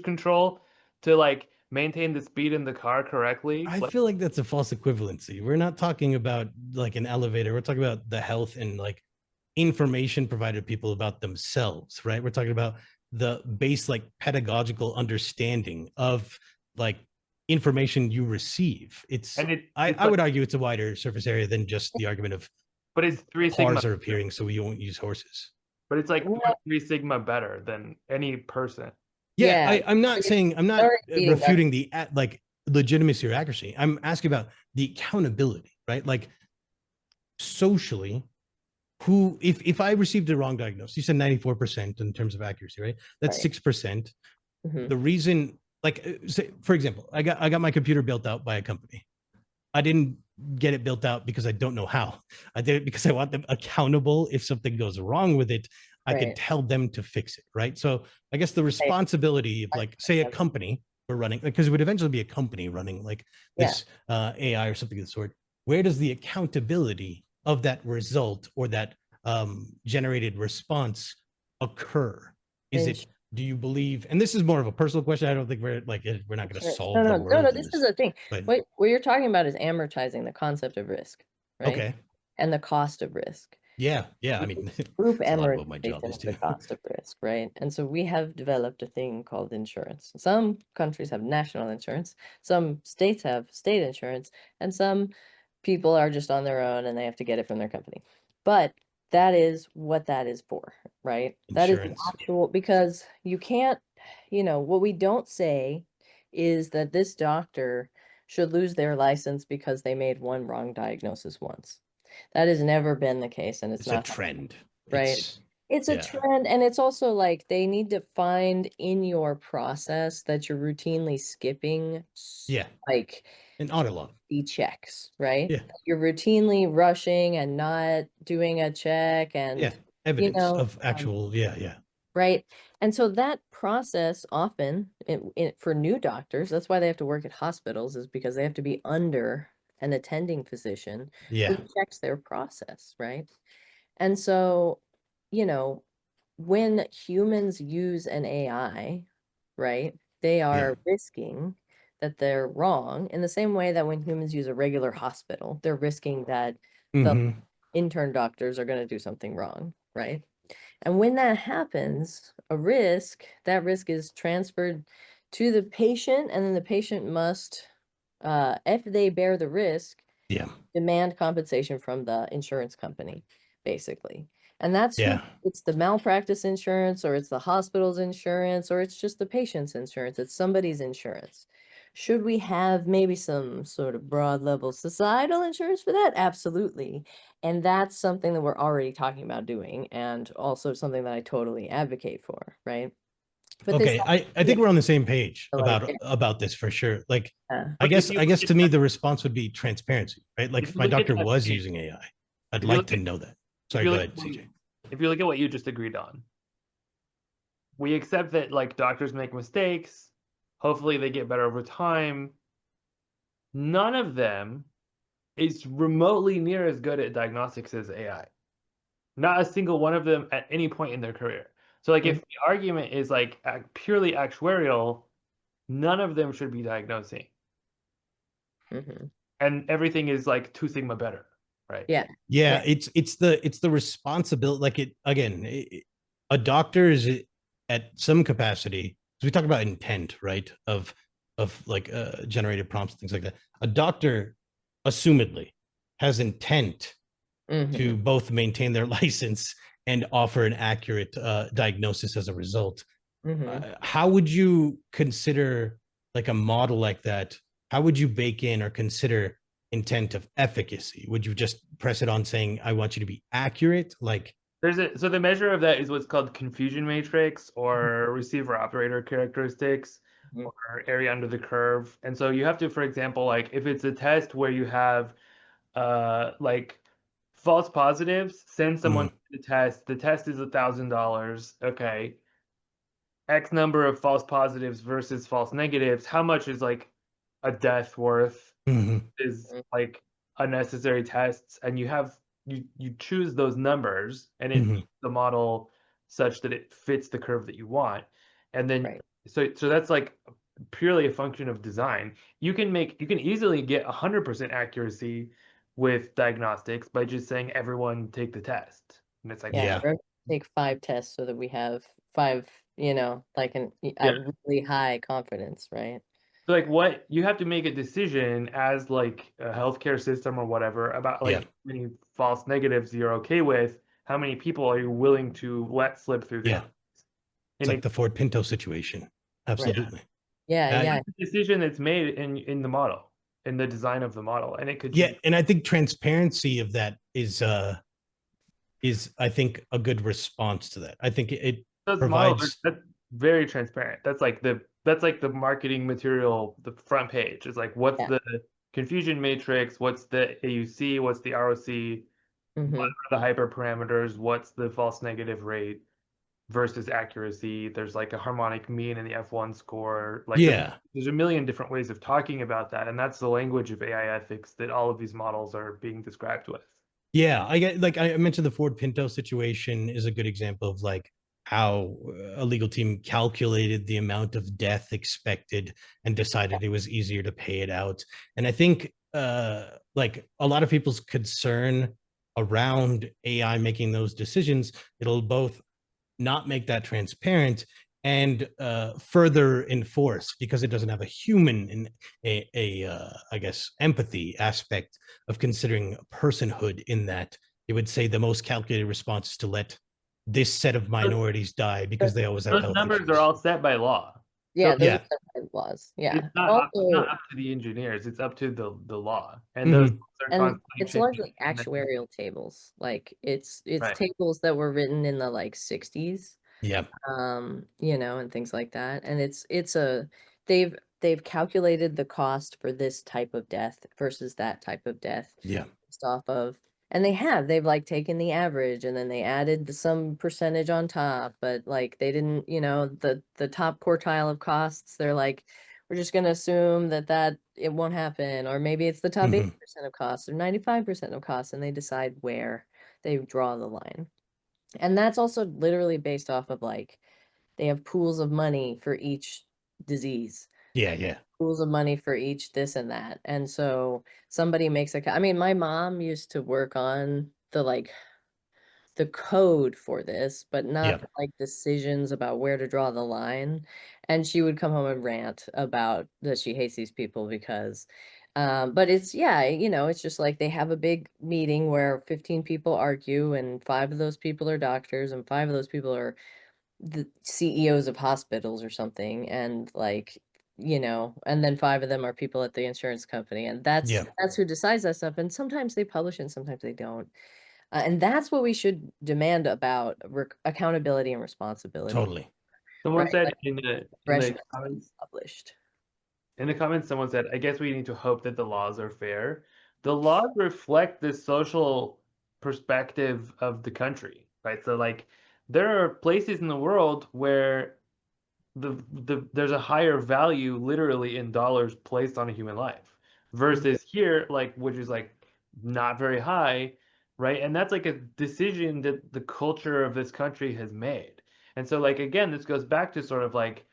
control to like maintain the speed in the car correctly?
I
Like,
feel like that's a false equivalency. We're not talking about like an elevator. We're talking about the health and like information provided to people about themselves, right? We're talking about the base like pedagogical understanding of like information you receive. I would argue it's a wider surface area than just the argument of
but it's 3 sigma.
cars are appearing, so we won't use horses.
But it's like 3 sigma better than any person.
Yeah, I'm not saying, I'm not refuting the like legitimacy or accuracy. I'm asking about the accountability, right? Like socially, who, if I received a wrong diagnosis, you said 94% in terms of accuracy, right? That's 6%. The reason, like, say, for example, I got my computer built out by a company. I didn't get it built out because I don't know how. I did it because I want them accountable. If something goes wrong with it, I could tell them to fix it, right? So I guess the responsibility of, like, say, a company we're running, because it would eventually be a company running like this AI or something of the sort. Where does the accountability of that result or that generated response occur? Is it, do you believe, and this is more of a personal question, I don't think we're like, we're not going to solve the world.
No, this is the thing. What you're talking about is amortizing the concept of risk, right?
Okay.
And the cost of risk.
Yeah, I mean,
Group
amortization
of the cost of risk, right? And so we have developed a thing called insurance. Some countries have national insurance, some states have state insurance, and some people are just on their own and they have to get it from their company. But that is what that is for, right? That is the actual, because you can't, what we don't say is that this doctor should lose their license because they made one wrong diagnosis once. That has never been the case, and it's not
a trend,
right? It's a trend, and it's also like they need to find in your process that you're routinely skipping, like
an audit log,
checks, right?
Yeah,
you're routinely rushing and not doing a check, and
evidence of actual,
right. And so that process often for new doctors, that's why they have to work at hospitals, is because they have to be under an attending physician
Yeah.
who checks their process, right? And so, you know, when humans use an AI, right, they are risking that they're wrong in the same way that when humans use a regular hospital, they're risking that the
Mhm.
intern doctors are going to do something wrong, right? And when that happens, that risk is transferred to the patient, and then the patient must, if they bear the risk,
Yeah.
demand compensation from the insurance company, basically. And that's who,
Yeah.
it's the malpractice insurance, or it's the hospital's insurance, or it's just the patient's insurance. It's somebody's insurance. Should we have maybe some sort of broad level societal insurance for that? Absolutely. And that's something that we're already talking about doing, and also something that I totally advocate for, right? But this,
Okay, I
yeah,
think we're on the same page
like,
about this for sure. Like,
But if you
I
look
guess
at
to me the response would be transparency, right? Like,
if
if
you
my
look at
doctor
that
was
page,
using AI, I'd
if you
like
look
to
at
know that.
if
Sorry,
you
go
look
ahead, CJ.
if you look at what you just agreed on, we accept that like doctors make mistakes. Hopefully they get better over time. None of them is remotely near as good at diagnostics as AI. Not a single one of them at any point in their career. So like if the argument is like purely actuarial, none of them should be diagnosing.
Mhm.
And everything is like 2 sigma better, right?
Yeah,
Yeah,
yeah,
it's the responsibility. Like it again, a doctor is at some capacity. So we talk about intent, right? Of like generated prompts, things like that. A doctor, assumedly, has intent to
mhm,
both maintain their license and offer an accurate diagnosis as a result.
mhm.
How would you consider like a model like that? How would you bake in or consider intent of efficacy? Would you just press it on saying, I want you to be accurate? Like,
So the measure of that is what's called confusion matrix or receiver operator characteristics
Mhm.
or area under the curve. And so you have to, for example, like if it's a test where you have like false positives, send someone
mm,
to the test is $1,000. Okay. X number of false positives versus false negatives. How much is like a death worth?
mhm,
Is like unnecessary tests, and you choose those numbers and it
mhm,
fits the model such that it fits the curve that you want. And then
Right.
so that's like purely a function of design. You can easily get 100% accuracy with diagnostics by just saying everyone take the test. And it's like,
Yeah,
yeah,
we're gonna take 5 tests so that we have 5, like
yeah.
a really high confidence, right?
So like what you have to make a decision as like a healthcare system or whatever about
yeah,
like how many false negatives you're okay with, how many people are you willing to let slip through the
yeah.
net.
It's
And
like
it,
the Ford Pinto situation.
Right.
Absolutely.
Yeah,
Uh,
yeah.
it's a decision that's made in the model, in the design of the model, and it could
yeah,
change.
and I think transparency of that is I think a good response to that. I think it
Those models are
provides
that's very transparent. That's like the marketing material, the front page. It's like what's
Yeah.
the confusion matrix, what's the AUC, what's the ROC, what
Mhm.
are the hyperparameters, what's the false negative rate versus accuracy. There's like a harmonic mean in the F1 score. Like
yeah.
there's a million different ways of talking about that, and that's the language of AI ethics that all of these models are being described with.
Yeah, I get like I mentioned the Ford Pinto situation is a good example of like how a legal team calculated the amount of death expected and decided it was easier to pay it out. And I think like a lot of people's concern around AI making those decisions, it'll both not make that transparent and further enforce because it doesn't have a human in I guess empathy aspect of considering personhood in that it would say the most calculated response is to let this set of
Those,
minorities die because they always have
those
health
numbers are
issues.
all set by law. So
Yeah, those are
Yeah.
set by laws. Yeah.
it's not
Also,
up to the engineers, it's up to the law. And those
Hmm.
laws are
and
constantly
it's
changing.
largely actuarial tables. Like it's
Right.
tables that were written in the like 60s,
Yeah.
and things like that. And they've they've calculated the cost for this type of death versus that type of death
Yeah.
based off of, and they've like taken the average and then they added some percentage on top, but like they didn't, the top quartile of costs, they're like, we're just going to assume that it won't happen, or maybe it's the top 80% of costs or 95% of costs, and they decide where they draw the line. And that's also literally based off of like, they have pools of money for each disease.
Yeah.
Pools of money for each this and that. And so somebody makes I mean, my mom used to work on the code for this, but not like decisions about where to draw the line. And she would come home and rant about that she hates these people because, but it's, yeah, it's just like they have a big meeting where 15 people argue, and 5 of those people are doctors, and 5 of those people are the CEOs of hospitals or something. And like, and then 5 of them are people at the insurance company. And that's who decides that stuff. And sometimes they publish and sometimes they don't. And that's what we should demand about accountability and responsibility.
Totally.
Someone
Right,
said
like
in the
discretion
comments,
published.
someone said, I guess we need to hope that the laws are fair. The laws reflect the social perspective of the country, right? So like there are places in the world where there's a higher value literally in dollars placed on a human life versus here, like, which is like not very high, right? And that's like a decision that the culture of this country has made. And so like again, this goes back to sort of like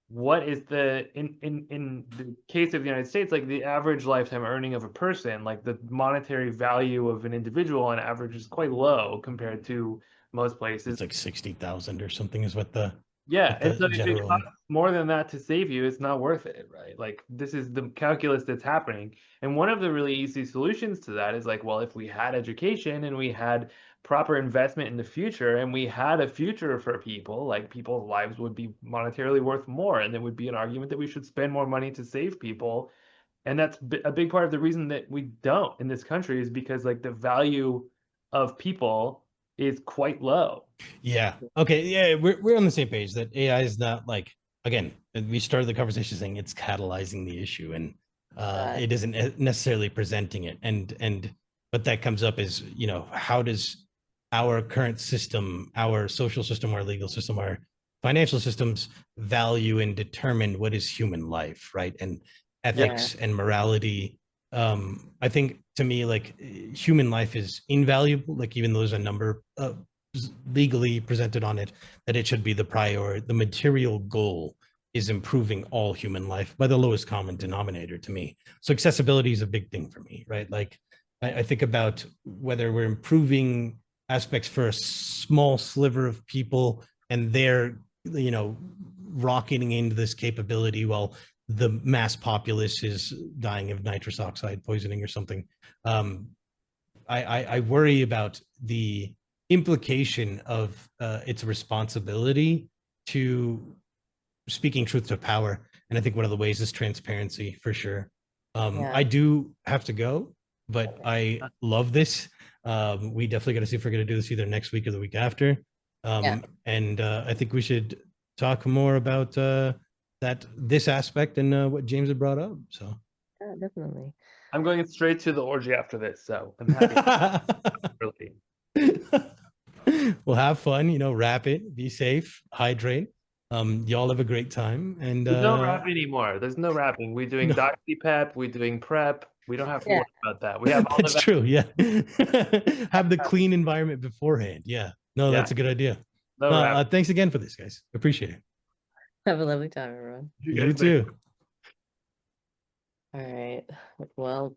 what is the in the case of the United States, like the average lifetime earning of a person, like the monetary value of an individual on average is quite low compared to most places.
It's like 60,000 or something is what the
Yeah, and so if it
general.
costs more than that to save you, it's not worth it, right? Like this is the calculus that's happening. And one of the really easy solutions to that is like, well, if we had education and we had proper investment in the future and we had a future for people, like people's lives would be monetarily worth more. And there would be an argument that we should spend more money to save people. And that's a big part of the reason that we don't in this country is because like the value of people is quite low.
Yeah. Okay. Yeah, we're on the same page that AI is not like, again, we started the conversation saying it's catalyzing the issue, and it isn't necessarily presenting it. And what that comes up is, how does our current system, our social system, our legal system, our financial systems value and determine what is human life, right? And ethics and morality. I think to me, like human life is invaluable. Like even though there's a number legally presented on it, that it should be the priority. The material goal is improving all human life by the lowest common denominator to me. So accessibility is a big thing for me, right? Like I think about whether we're improving aspects for a small sliver of people and they're, rocketing into this capability while the mass populace is dying of nitrous oxide poisoning or something. I worry about the implication of its responsibility to speaking truth to power. And I think one of the ways is transparency for sure. I do have to go, but I love this. We definitely got to see if we're going to do this either next week or the week after. And I think we should talk more about this aspect and what James had brought up. So
yeah, definitely.
I'm going straight to the orgy after this, so I'm happy.
Well, have fun, wrap it, be safe, hydrate. Y'all have a great time. And
there's no rap anymore. There's no rapping. We're doing Doxy Pep, we're doing prep. We don't have to worry about that. We have all
that's true, yeah. Have the clean environment beforehand. Yeah. No, that's a good idea.
No
thanks again for this, guys. Appreciate it.
Have a lovely time, everyone.
You too.
All right. Well,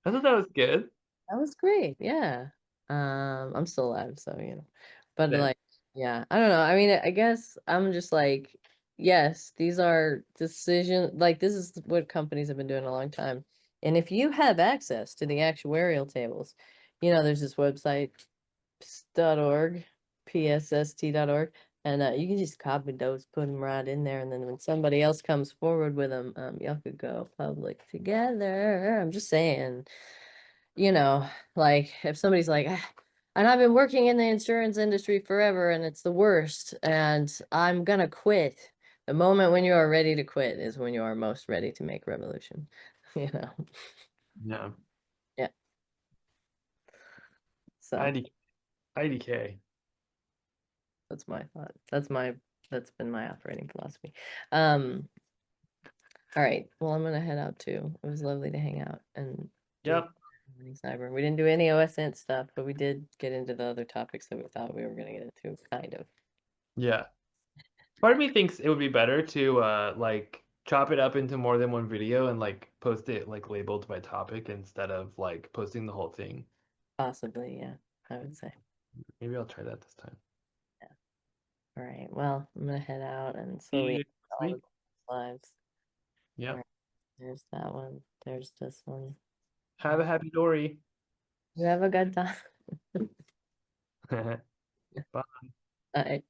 I thought that was good.
That was great. Yeah. I'm still alive, so But like, yeah, I don't know. I mean, I guess I'm just like, yes, these are decisions. Like, this is what companies have been doing a long time. And if you have access to the actuarial tables, there's this website, ps.org, psst.org, and you can just copy those, put them right in there, and then when somebody else comes forward with them, y'all could go public together. I'm just saying, like if somebody's like, and I've been working in the insurance industry forever and it's the worst and I'm gonna quit. The moment when you are ready to quit is when you are most ready to make revolution.
Yeah.
Yeah. So
IDK.
that's my thought. That's been my operating philosophy. All right. Well, I'm gonna head out too. It was lovely to hang out and do
Yep.
any cyber. We didn't do any OSINT stuff, but we did get into the other topics that we thought we were gonna get into, kind of.
Yeah. Part of me thinks it would be better to like chop it up into more than one video and like post it like labeled by topic instead of like posting the whole thing.
Possibly, yeah, I would say.
Maybe I'll try that this time.
All right. Well, I'm gonna head out and
See you
slowly
next
all the
week.
lives.
Yep.
Alright. There's that one. There's this one.
Have a happy Dory.
You have a good time.
Bye.
Bye.